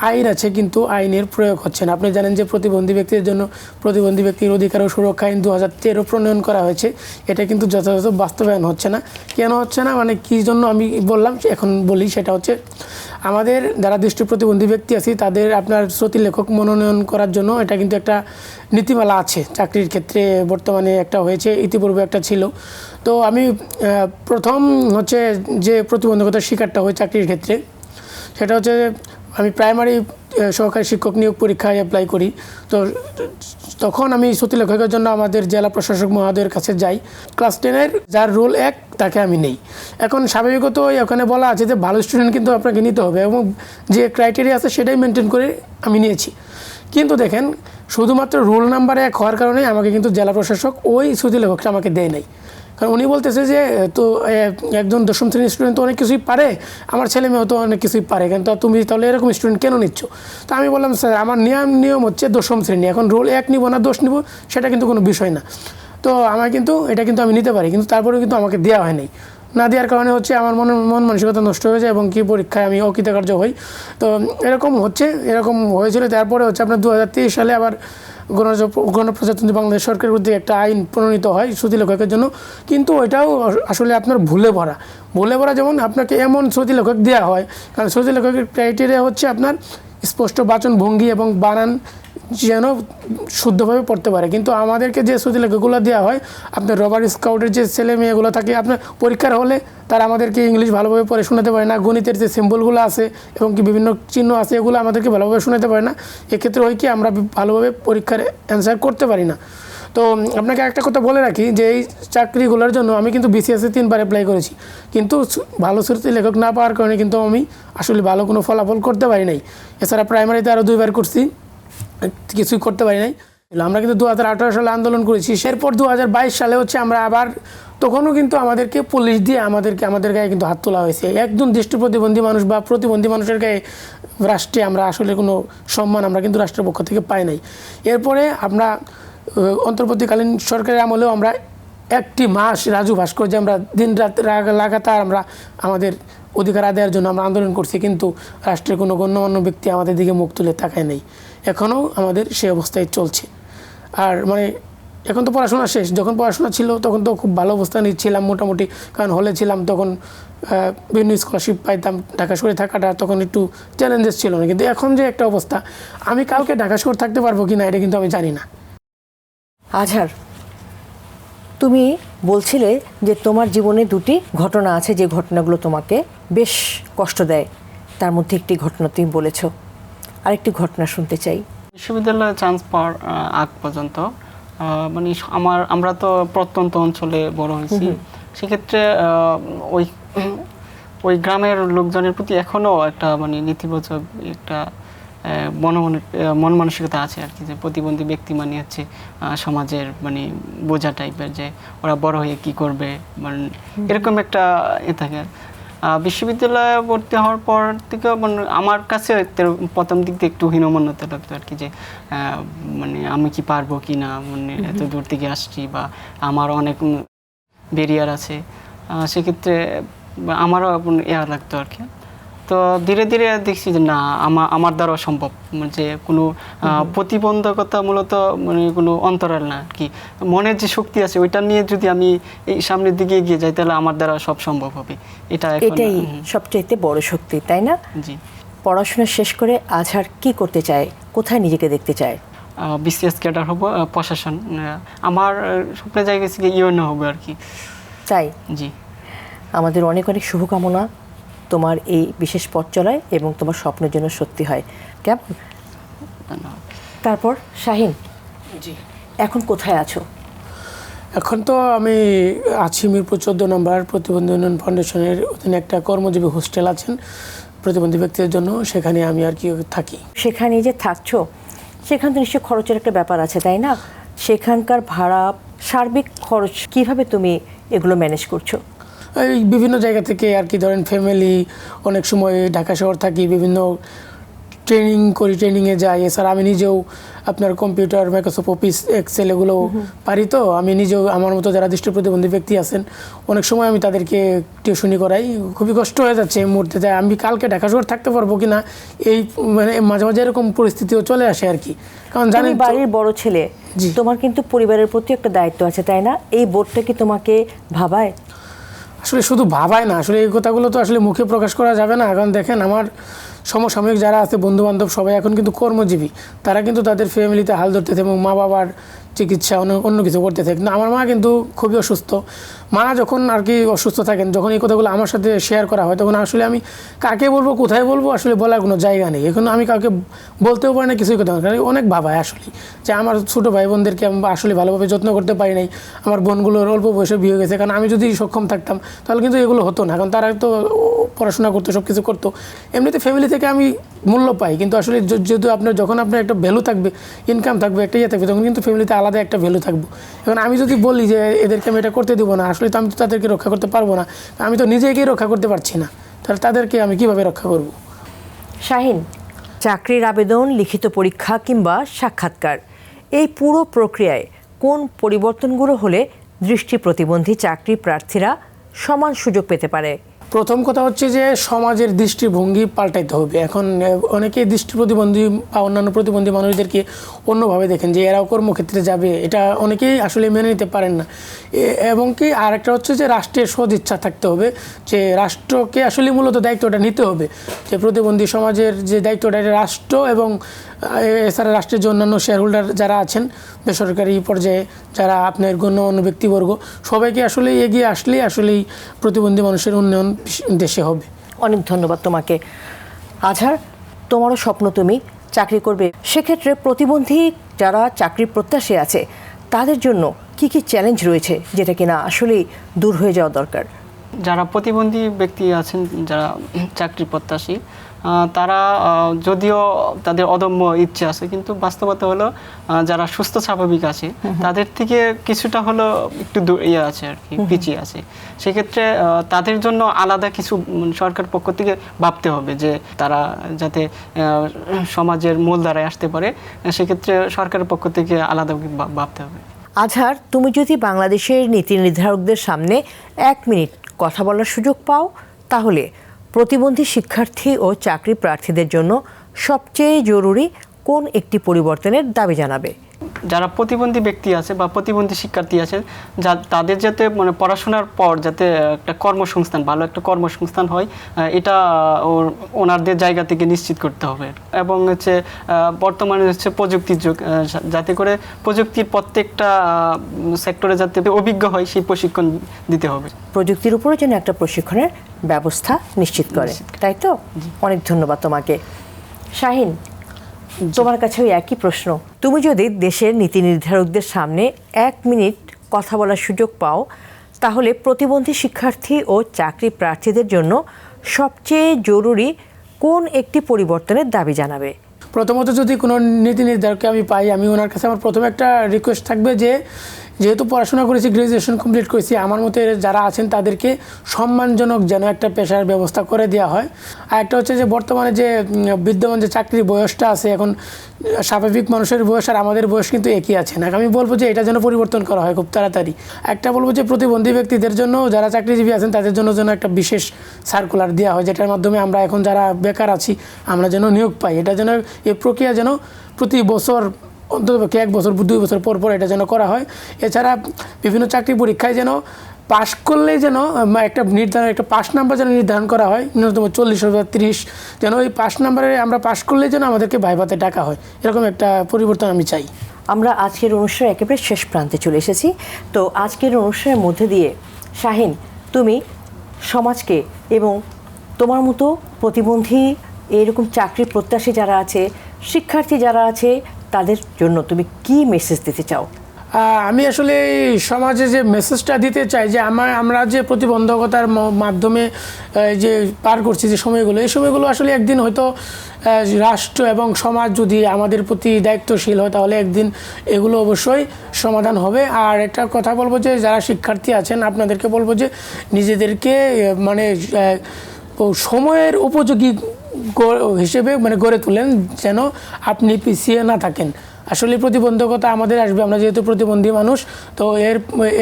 Speaker 4: আইন আছে কিন্তু আইনের প্রয়োগ হচ্ছে না। আপনি জানেন যে প্রতিবন্ধী ব্যক্তিদের জন্য প্রতিবন্ধী ব্যক্তির অধিকার ও সুরক্ষা আইন 2013 প্রণয়ন করা হয়েছে, এটা কিন্তু যথাযথ বাস্তবায়ন হচ্ছে না। কেন হচ্ছে না, মানে কী জন্য আমি বললাম এখন বলি, সেটা হচ্ছে আমাদের যারা দৃষ্টি প্রতিবন্ধী ব্যক্তি আছে তাদের আপনার শ্রুতি লেখক মনোনয়ন করার জন্য এটা কিন্তু একটা নীতিমালা আছে চাকরির ক্ষেত্রে, বর্তমানে একটা হয়েছে, ইতিপূর্বে একটা ছিল। তো আমি প্রথম হচ্ছে যে প্রতিবন্ধকতার শিকারটা হয় চাকরির ক্ষেত্রে, সেটা হচ্ছে আমি প্রাইমারি সহকারী শিক্ষক নিয়োগ পরীক্ষায় অ্যাপ্লাই করি। তো তখন আমি শ্রুতি লেখকের জন্য আমাদের জেলা প্রশাসক মহোদয়ের কাছে যাই। ক্লাস 10-এর যার রোল 1 তাকে আমি নেই। এখন স্বাভাবিকত ওখানে বলা আছে যে ভালো স্টুডেন্ট কিন্তু আপনাকে নিতে হবে, এবং যে ক্রাইটেরিয়া আছে সেটাই মেনটেন করে আমি নিয়েছি। কিন্তু দেখেন, শুধুমাত্র রোল নাম্বার 1 হওয়ার কারণে আমাকে কিন্তু জেলা প্রশাসক ওই শ্রুতি লেখকটা আমাকে দেয় নাই। কারণ উনি বলতেছে যে তো একজন 10ম শ্রেণীর স্টুডেন্ট তো অনেক কিছুই পারে, আমার ছেলে মেয়েও তো অনেক কিছুই পারে, কিন্তু তুমি তাহলে এরকম স্টুডেন্ট কেন নিচ্ছ? তো আমি বললাম, স্যার আমার নিয়ম হচ্ছে 10ম শ্রেণী, এখন রোল 1 নিব না 10 নিব সেটা কিন্তু কোনো বিষয় না। তো আমার কিন্তু এটা কিন্তু আমি নিতে পারি, কিন্তু তারপরেও কিন্তু আমাকে দেওয়া হয় নাই। না দেওয়ার কারণে হচ্ছে আমার মন মানসিকতা নষ্ট হয়ে যায় এবং কি পরীক্ষায় আমি অকৃতকার্য হই। তো এরকম হয়েছিল। তারপরে হচ্ছে আপনার 2023 সালে আবার গণপ্রজাতন্ত্রী বাংলাদেশ সরকারের উদ্যোগে একটা আইন প্রণীত হয় শ্রুতি লেখকের জন্য, কিন্তু ওইটাও আসলে আপনার ভুলে ভরা। যেমন আপনাকে এমন শ্রুতি লেখক দেওয়া হয়, কারণ শ্রুতি লেখকের ক্রাইটেরিয়া হচ্ছে আপনার স্পষ্ট বাচন ভঙ্গি এবং বানান যেন শুদ্ধভাবে পড়তে পারে। কিন্তু আমাদেরকে যে শ্রুতি লেখকগুলো দেওয়া হয়, আপনার রবার স্কাউটের যে ছেলে মেয়েগুলো থাকে, আপনার পরীক্ষার হলে তারা আমাদেরকে ইংলিশ ভালোভাবে পড়ে শোনাতে পারে না, গণিতের যে সিম্বলগুলো আছে এবং কি বিভিন্ন চিহ্ন আছে এগুলো আমাদেরকে ভালোভাবে শোনাতে পারে না। এক্ষেত্রে হয় কি, আমরা ভালোভাবে পরীক্ষার অ্যান্সার করতে পারি না। তো আপনাকে একটা কথা বলে রাখি যে এই চাকরিগুলোর জন্য আমি কিন্তু বিসিএসে 3বার অ্যাপ্লাই করেছি, কিন্তু ভালো শ্রুতি লেখক না পাওয়ার কারণে কিন্তু আমি আসলে ভালো কোনো ফলাফল করতে পারি নাই। এছাড়া প্রাইমারিতে আরও 2বার করছি, কিছুই করতে পারি নাই। আমরা কিন্তু 2018 সালে আন্দোলন করেছি। এরপর 2022 সালে হচ্ছে আমরা আবার, তখনও কিন্তু আমাদেরকে পুলিশ দিয়ে আমাদের গায়ে কিন্তু হাত তোলা হয়েছে। একজন দৃষ্টি প্রতিবন্ধী মানুষ বা প্রতিবন্ধী মানুষের গায়ে রাষ্ট্রে আমরা আসলে কোনো সম্মান আমরা কিন্তু রাষ্ট্রের পক্ষ থেকে পাই নাই। এরপরে আমরা অন্তর্বর্তীকালীন সরকারের আমলেও আমরা 1টি মাস রাজু ভাস্কর্যে আমরা দিনরাত লাগাতার আমরা আমাদের অধিকার আদায়ের জন্য আমরা আন্দোলন করছি, কিন্তু রাষ্ট্রের কোনো গণ্যমান্য ব্যক্তি আমাদের দিকে মুখ তুলে তাকায় নেই। এখনও আমাদের সেই অবস্থায় চলছে। আর মানে এখন তো পড়াশোনা শেষ, যখন পড়াশোনা ছিল তখন তো খুব ভালো অবস্থানে ছিলাম মোটামুটি, কারণ হলে ছিলাম তখন বিভিন্ন স্কলারশিপ পাইতাম। ঢাকা শহরে থাকাটা তখন একটু চ্যালেঞ্জেস ছিল না, কিন্তু এখন যে একটা অবস্থা, আমি কালকে ঢাকা শহরে থাকতে পারবো কি না এটা কিন্তু আমি জানি না।
Speaker 2: আজহার, তুমি বলছিলে যে তোমার জীবনে 2টি ঘটনা আছে যে ঘটনাগুলো তোমাকে বেশ কষ্ট দেয়, তার মধ্যে একটি ঘটনা তুমি বলেছ, আরেকটি ঘটনা শুনতে চাই।
Speaker 3: বিশ্ববিদ্যালয়ে চান্স পাওয়ার আগ পর্যন্ত মানে আমরা তো প্রত্যন্ত অঞ্চলে বড় হয়েছি, সেক্ষেত্রে ওই গ্রামের লোকজনের প্রতি এখনও একটা মানে নেতিবাচক একটা মন মানসিকতা আছে আর কি, যে প্রতিবন্ধী ব্যক্তি মানে হচ্ছে সমাজের মানে বোঝা টাইপের, যে ওরা বড় হয়ে কি করবে, মানে এরকম একটা থাকে। বিশ্ববিদ্যালয়ে ভর্তি হওয়ার পর থেকে মানে আমার কাছে প্রথম দিক থেকে একটু হীনমন্যতা লাগতো আর কি, যে মানে আমি কি পারবো কি না, মানে এত দূর থেকে আসছি বা আমার অনেক ব্যারিয়ার আছে, সেক্ষেত্রে আমারও ইয়া লাগতো আর কি। তো ধীরে ধীরে দেখছি যে না, আমার দ্বারা সম্ভব, যে কোনো প্রতিবন্ধকতা মূলত মানে কোনো অন্তরাল না আর কি, মনের যে শক্তি আছে ওইটা নিয়ে যদি আমি এই সামনের দিকে এগিয়ে যাই তাহলে আমার দ্বারা সব সম্ভব হবে।
Speaker 2: এটাই সবচাইতে বড় শক্তি, তাই না?
Speaker 3: জি।
Speaker 2: পড়াশোনা শেষ করে আজহার কি করতে চায়, কোথায় নিজেকে দেখতে চায়?
Speaker 3: বিসিএস ক্যাডার হবো, প্রশাসন। আমার স্বপ্নের জায়গা থেকে ইউএনও হবে আর কি।
Speaker 2: তাই?
Speaker 3: জি।
Speaker 2: আমাদের অনেক অনেক শুভকামনা তোমার এই বিশেষ পথ চলায় এবং তোমার স্বপ্নের জন্য সত্যি হয়। কেমন? তারপর শাহিন,
Speaker 4: জি,
Speaker 2: এখন কোথায় আছো?
Speaker 4: এখন তো আমি আছি মিরপুর 14 নম্বর প্রতিবন্ধী উন্নয়ন ফাউন্ডেশনের অধীনে একটা কর্মজীবী হোস্টেল আছেন প্রতিবন্ধী ব্যক্তিদের জন্য, সেখানে আমি আর কি থাকি।
Speaker 2: সেখানে যে থাকছো সেখান তো নিশ্চয়ই খরচের একটা ব্যাপার আছে, তাই না? সেখানকার ভাড়া, সার্বিক খরচ কিভাবে তুমি এগুলো ম্যানেজ করছো?
Speaker 4: এই বিভিন্ন জায়গা থেকে আর কি, ধরেন ফ্যামিলি, অনেক সময় ঢাকা শহর থাকি, বিভিন্ন ট্রেনিং করি, ট্রেনিংয়ে যাই। এছাড়া আমি নিজেও আপনার কম্পিউটার, মাইক্রোসফট অফিস, এক্সেল এগুলো পারি। তো আমি নিজেও আমার মতো যারা দৃষ্টি প্রতিবন্ধী ব্যক্তি আছেন অনেক সময় আমি তাদেরকে টিউশনি করাই। খুবই কষ্ট হয়ে যাচ্ছে এই মুহূর্তে, যে আমি কালকে ঢাকা শহর থাকতে পারবো কিনা, এই মানে মাঝে মাঝে এরকম পরিস্থিতিও চলে আসে আর কি। কারণ
Speaker 2: তুমি
Speaker 4: জানেন তো-
Speaker 2: বাড়ির বড় ছেলে,
Speaker 4: জি।
Speaker 2: তোমার কিন্তু পরিবারের প্রতি একটা দায়িত্ব আছে, তাই না? এই বোর্ডটা কি তোমাকে ভাবায়?
Speaker 4: আসলে শুধু ভাবায় না, আসলে এই কথাগুলো তো আসলে মুখে প্রকাশ করা যাবে না। এখন দেখেন, আমার সমসাময়িক যারা আছে, বন্ধু বান্ধব সবাই এখন কিন্তু কর্মজীবী, তারা কিন্তু তাদের ফ্যামিলিতে হাল ধরতেছে এবং মা বাবার চিকিৎসা অন্য কিছু করতে থাকে। কিন্তু আমার মা কিন্তু খুবই অসুস্থ। মা যখন আর কি অসুস্থ থাকেন, যখন এই কথাগুলো আমার সাথে শেয়ার করা হয়, তখন আসলে আমি কাকে বলবো, কোথায় বলবো, আসলে বলার কোনো জায়গা নেই। এখন আমি কাউকে বলতেও পারি না, কিছুই করতে পারি না। অনেক ভাবায় আসলে যে আমার ছোটো ভাই বোনদেরকে আমি আসলে ভালোভাবে যত্ন করতে পারি নাই। আমার বোনগুলোর অল্প বয়সে বিয়ে হয়ে গেছে, কারণ আমি যদি সক্ষম থাকতাম তাহলে কিন্তু এগুলো হতো না। এখন তারা তো পড়াশোনা করতো, সব কিছু করতো। এমনিতে ফ্যামিলি থেকে আমি মূল্য পাই, কিন্তু আসলে যেহেতু যখন আপনার একটা ভ্যালু থাকবে, ইনকাম থাকবে, একটা থাকবে, তখন কিন্তু ফ্যামিলিতে আলাদা একটা ভ্যালু থাকবে। এখন আমি যদি বলি যে এদেরকে আমি এটা করতে দেবো না, আসলে তো আমি তো তাদেরকে রক্ষা করতে পারবো না। আমি তো নিজেকেই রক্ষা করতে পারছি না, তাহলে তাদেরকে আমি কিভাবে রক্ষা করব?
Speaker 2: শাহিন, চাকরির আবেদন, লিখিত পরীক্ষা কিংবা সাক্ষাৎকার, এই পুরো প্রক্রিয়ায় কোন পরিবর্তনগুলো হলে দৃষ্টি প্রতিবন্ধী চাকরি প্রার্থীরা সমান সুযোগ পেতে পারে?
Speaker 4: প্রথম কথা হচ্ছে যে সমাজের দৃষ্টিভঙ্গি পাল্টাইতে হবে। এখন অনেকেই দৃষ্টি প্রতিবন্ধী বা অন্যান্য প্রতিবন্ধী মানুষদেরকে অন্যভাবে দেখেন যে এরাও কর্মক্ষেত্রে যাবে, এটা অনেকেই আসলে মেনে নিতে পারেন না। এবং কি আরেকটা হচ্ছে যে রাষ্ট্রের সদিচ্ছা থাকতে হবে, যে রাষ্ট্রকে আসলে মূলত দায়িত্বটা নিতে হবে, যে প্রতিবন্ধী সমাজের যে দায়িত্বটা, এটা রাষ্ট্র এবং এছাড়া রাষ্ট্রের যে অন্যান্য শেয়ার হোল্ডার যারা আছেন বেসরকারি পর্যায়ে, যারা আপনার গণ্যমান্য ব্যক্তিবর্গ, সবাইকে আসলে এগিয়ে আসলেই আসলেই প্রতিবন্ধী মানুষের উন্নয়ন দেশে হবে।
Speaker 2: অনেক ধন্যবাদ তোমাকে। আজহার, তোমারও স্বপ্ন তুমি চাকরি করবে, সেক্ষেত্রে প্রতিবন্ধী যারা চাকরির প্রত্যাশী আছে তাদের জন্য কি কি চ্যালেঞ্জ রয়েছে যেটা কিনা আসলেই দূর হয়ে যাওয়া দরকার?
Speaker 3: যারা প্রতিবন্ধী ব্যক্তি আছেন, যারা চাকরি প্রত্যাশী, তারা যদিও তাদের অদম্য ইচ্ছে আছে, কিন্তু বাস্তবতা হলো যারা সুস্থ স্বাভাবিক আছে তাদের থেকে কিছুটা হলো একটু ইয়ে আছে আর কি, পিছিয়ে আছে। সেক্ষেত্রে তাদের জন্য আলাদা কিছু সরকার পক্ষ থেকে ভাবতে হবে, যে তারা যাতে সমাজের মূলধারায় আসতে পারে, সেক্ষেত্রে সরকারের পক্ষ থেকে আলাদা ভাবতে হবে।
Speaker 2: আজহার, তুমি যদি বাংলাদেশের নীতি নির্ধারকদের সামনে 1 মিনিট কথা বলার সুযোগ পাও, তাহলে প্রতিবন্ধী শিক্ষার্থী ও চাকরি প্রার্থীদের জন্য সবচেয়ে জরুরি কোন একটি পরিবর্তনের দাবি জানাবে?
Speaker 3: যারা প্রতিবন্ধী ব্যক্তি আছে বা প্রতিবন্ধী শিক্ষার্থী আছে, তাদের যাতে মানে পড়াশোনার পর যাতে একটা কর্মসংস্থান, ভালো একটা কর্মসংস্থান হয়, এটা ওনাদের জায়গা থেকে নিশ্চিত করতে হবে। এবং হচ্ছে বর্তমানে হচ্ছে প্রযুক্তির যুগ, যাতে করে প্রযুক্তির প্রত্যেকটা সেক্টরে যাতে অভিজ্ঞ হয় সেই প্রশিক্ষণ দিতে হবে।
Speaker 2: প্রযুক্তির উপরে যেন একটা প্রশিক্ষণের ব্যবস্থা নিশ্চিত করে, তাই তো? অনেক ধন্যবাদ তোমাকে। শাহিন, তোমার কাছে ওই একই প্রশ্ন। তুমি যদি দেশের নীতি নির্ধারকদের সামনে 1 মিনিট কথা বলার সুযোগ পাও, তাহলে প্রতিবন্ধী শিক্ষার্থী ও চাকরি প্রার্থীদের জন্য সবচেয়ে জরুরি কোন একটি পরিবর্তনের দাবি জানাবে?
Speaker 4: প্রথমত যদি কোনো নীতি নির্ধারককে আমি পাই, আমি ওনার কাছে আমার প্রথমে একটা রিকোয়েস্ট থাকবে যে যেহেতু পড়াশোনা করেছি, গ্র্যাজুয়েশন কমপ্লিট করেছি, আমার মতো যারা আছেন তাদেরকে সম্মানজনক যেন একটা পেশার ব্যবস্থা করে দেওয়া হয়। আর একটা হচ্ছে যে বর্তমানে যে বিদ্যমান যে চাকরির বয়সটা আছে, এখন স্বাভাবিক মানুষের বয়স আর আমাদের বয়স কিন্তু একই আছে না। আমি বলবো যে এটা যেন পরিবর্তন করা হয় খুব তাড়াতাড়ি। একটা বলবো যে প্রতিবন্ধী ব্যক্তিদের জন্য, যারা চাকরিজীবী আছেন তাদের জন্য যেন একটা বিশেষ সার্কুলার দেওয়া হয়, যেটার মাধ্যমে আমরা এখন যারা বেকার আছি আমরা যেন নিয়োগ পাই। এটা যেন এই প্রক্রিয়া যেন প্রতি বছর অন্ততপক্ষে 1 বছর 2 বছর পর পর এটা যেন করা হয়। এছাড়া বিভিন্ন চাকরি পরীক্ষায় যেন পাশ করলেই যেন একটা পাস নাম্বার যেন নির্ধারণ করা হয়, ন্যূনতম 40 অথবা 30, যেন ওই পাস নাম্বারে আমরা পাশ করলেই যেন আমাদেরকে ভাইভাতে ডাকা হয়। এরকম একটা পরিবর্তন আমি চাই।
Speaker 2: আমরা আজকের অনুষ্ঠানের একেবারে শেষ প্রান্তে চলে এসেছি। তো আজকের অনুষ্ঠানের মধ্যে দিয়ে শাহিন, তুমি সমাজকে এবং তোমার মতো প্রতিবন্ধী এরকম চাকরি প্রত্যাশী যারা আছে, শিক্ষার্থী যারা আছে, তাদের জন্য তুমি কি মেসেজ দিতে চাও?
Speaker 4: আমি আসলে সমাজে যে মেসেজটা দিতে চাই যে আমরা যে প্রতিবন্ধকতার মাধ্যমে যে পার করছি যে সময়গুলো, এই সময়গুলো আসলে একদিন হয়তো রাষ্ট্র এবং সমাজ যদি আমাদের প্রতি দায়িত্বশীল হয়, তাহলে একদিন এগুলো অবশ্যই সমাধান হবে। আর একটা কথা বলবো যে যারা শিক্ষার্থী আছেন আপনাদেরকে বলবো যে নিজেদেরকে মানে ও সময়ের উপযোগী হিসেবে মানে গড়ে তোলেন, যেন আপনি পিছিয়ে না থাকেন। আসলে প্রতিবন্ধকতা আমাদের আসবে, আমরা যেহেতু প্রতিবন্ধী মানুষ, তো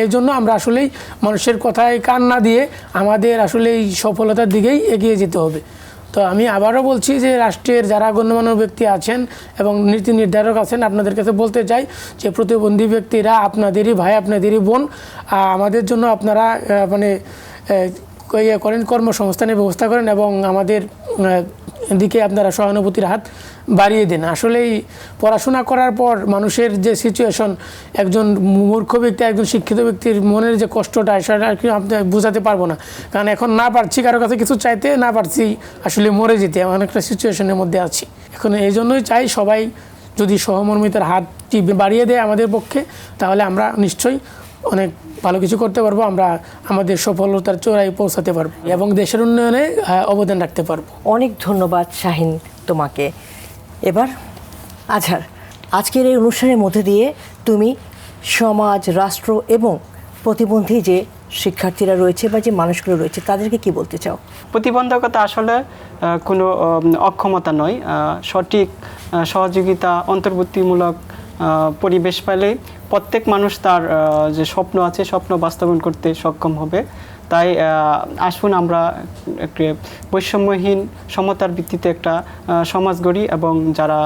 Speaker 4: এর জন্য আমরা আসলেই মানুষের কথায় কান না দিয়ে আমাদের আসলে এই সফলতার দিকেই এগিয়ে যেতে হবে। তো আমি আবারও বলছি যে রাষ্ট্রের যারা গণ্যমান্য ব্যক্তি আছেন এবং নীতি নির্ধারক আছেন, আপনাদের কাছে বলতে চাই যে প্রতিবন্ধী ব্যক্তিরা আপনাদেরই ভাই, আপনাদেরই বোন। আমাদের জন্য আপনারা মানে করেন, কর্মসংস্থানের ব্যবস্থা করেন এবং আমাদের দিকে আপনারা সহানুভূতির হাত বাড়িয়ে দেন। আসলেই পড়াশোনা করার পর মানুষের যে সিচুয়েশন, একজন মূর্খ ব্যক্তি একজন শিক্ষিত ব্যক্তির মনের যে কষ্টটা, সেটা আর কি আপনি বোঝাতে পারবো না। কারণ এখন না পারছি কারো কাছে কিছু চাইতে, না পারছি আসলে মরে যেতে, এমন একটা সিচুয়েশনের মধ্যে আছি এখন। এই জন্যই চাই সবাই যদি সহমর্মিতার হাতটি বাড়িয়ে দেয় আমাদের পক্ষে, তাহলে আমরা নিশ্চয়ই অনেক ভালো কিছু করতে পারবো, আমরা আমাদের সফলতার চূড়ায় পৌঁছাতে পারবো এবং দেশের উন্নয়নে অবদান রাখতে পারবো।
Speaker 2: অনেক ধন্যবাদ শাহিন তোমাকে। এবার আজহার, আজকের এই অনুষ্ঠানের মধ্যে দিয়ে তুমি সমাজ, রাষ্ট্র এবং প্রতিবন্ধী যে শিক্ষার্থীরা রয়েছে বা যে মানুষগুলো রয়েছে তাদেরকে কি বলতে চাও?
Speaker 3: প্রতিবন্ধকতা আসলে কোনো অক্ষমতা নয়, সঠিক সহযোগিতা, অন্তর্ভুক্তিমূলক পরিবেশ পেলে প্রত্যেক মানুষ তার যে স্বপ্ন আছে স্বপ্ন বাস্তবায়ন করতে সক্ষম হবে। তাই আসুন আমরা একটা বৈষম্যহীন সমতার ভিত্তিতে একটা সমাজ গড়ি এবং যারা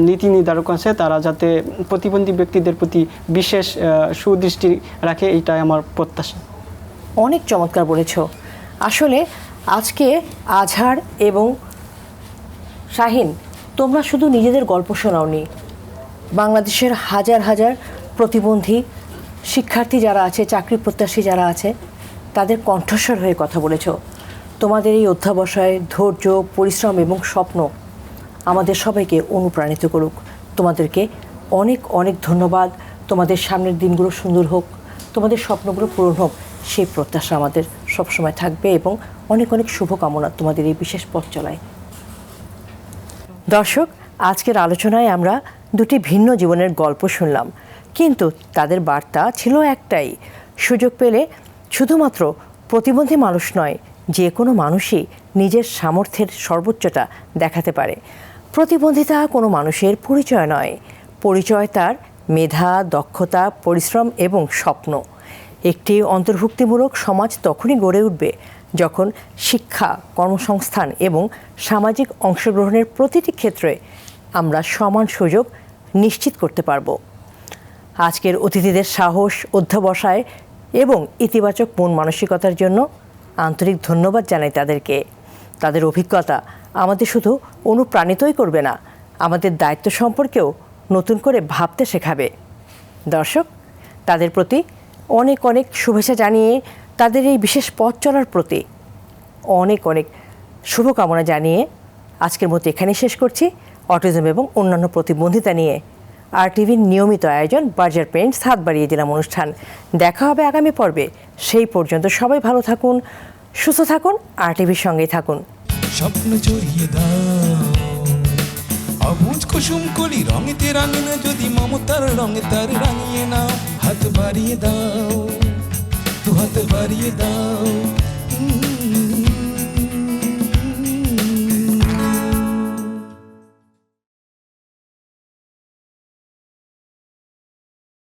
Speaker 3: নীতি নির্ধারক আছে তারা যাতে প্রতিবন্ধী ব্যক্তিদের প্রতি বিশেষ সুদৃষ্টি রাখে, এইটাই আমার প্রত্যাশা।
Speaker 2: অনেক চমৎকার বলেছ। আসলে আজকে আজহার এবং শাহিন, তোমরা শুধু নিজেদের গল্প শোনাওনি, বাংলাদেশের হাজার হাজার প্রতিবন্ধী শিক্ষার্থী যারা আছে, চাকরি প্রত্যাশী যারা আছে, তাদের কণ্ঠস্বর হয়ে কথা বলেছ। তোমাদের এই অধ্যাবসায়, ধৈর্য, পরিশ্রম এবং স্বপ্ন আমাদের সবাইকে অনুপ্রাণিত করুক। তোমাদেরকে অনেক অনেক ধন্যবাদ। তোমাদের সামনের দিনগুলো সুন্দর হোক, তোমাদের স্বপ্নগুলো পূরণ হোক, সেই প্রত্যাশা আমাদের সবসময় থাকবে এবং অনেক অনেক শুভকামনা তোমাদের এই বিশেষ পথ চলায়। দর্শক, আজকের আলোচনায় আমরা দুটি ভিন্ন জীবনের গল্প শুনলাম, কিন্তু তাদের বার্তা ছিল একটাই: সুযোগ পেলে শুধুমাত্র প্রতিবন্ধী মানুষ নয়, যে কোনো মানুষই নিজের সামর্থ্যের সর্বোচ্চটা দেখাতে পারে। প্রতিবন্ধিতা কোনো মানুষের পরিচয় নয়, পরিচয় তার মেধা, দক্ষতা, পরিশ্রম এবং স্বপ্ন। একটি অন্তর্ভুক্তিমূলক সমাজ তখনই গড়ে উঠবে যখন শিক্ষা, কর্মসংস্থান এবং সামাজিক অংশগ্রহণের প্রতিটি ক্ষেত্রে আমরা সমান সুযোগ নিশ্চিত করতে পারব। আজকের অতিথিদের সাহস, অধ্যবসায় এবং ইতিবাচক মন মানসিকতার জন্য আন্তরিক ধন্যবাদ জানাই তাদেরকে। তাদের অভিজ্ঞতা আমাদের শুধু অনুপ্রাণিতই করবে না, আমাদের দায়িত্ব সম্পর্কেও নতুন করে ভাবতে শেখাবে। দর্শক, তাদের প্রতি অনেক অনেক শুভেচ্ছা জানিয়ে তাদের এই বিশেষ পথ চলার প্রতি অনেক অনেক শুভকামনা জানিয়ে আজকের মতো এখানেই শেষ করছি। অটিজম এবং অন্যান্য প্রতিবন্ধিতা নিয়ে RTVর নিয়মিত আয়োজন বার্জার পেইন্টস হাত বাড়িয়ে দিলাম অনুষ্ঠান। দেখা হবে আগামী পর্বে। সেই পর্যন্ত সবাই ভালো থাকুন, সুস্থ থাকুন, RTVর সঙ্গেই থাকুন।
Speaker 1: স্বপ্ন জড়িয়ে দাও অবুঝ কুসুম কলি রঙেতে রাঙিয়ে, যদি মমতার রঙে তার রাঙিয়ে নাও। হাত বাড়িয়ে দাও, দু হাত বাড়িয়ে দাও।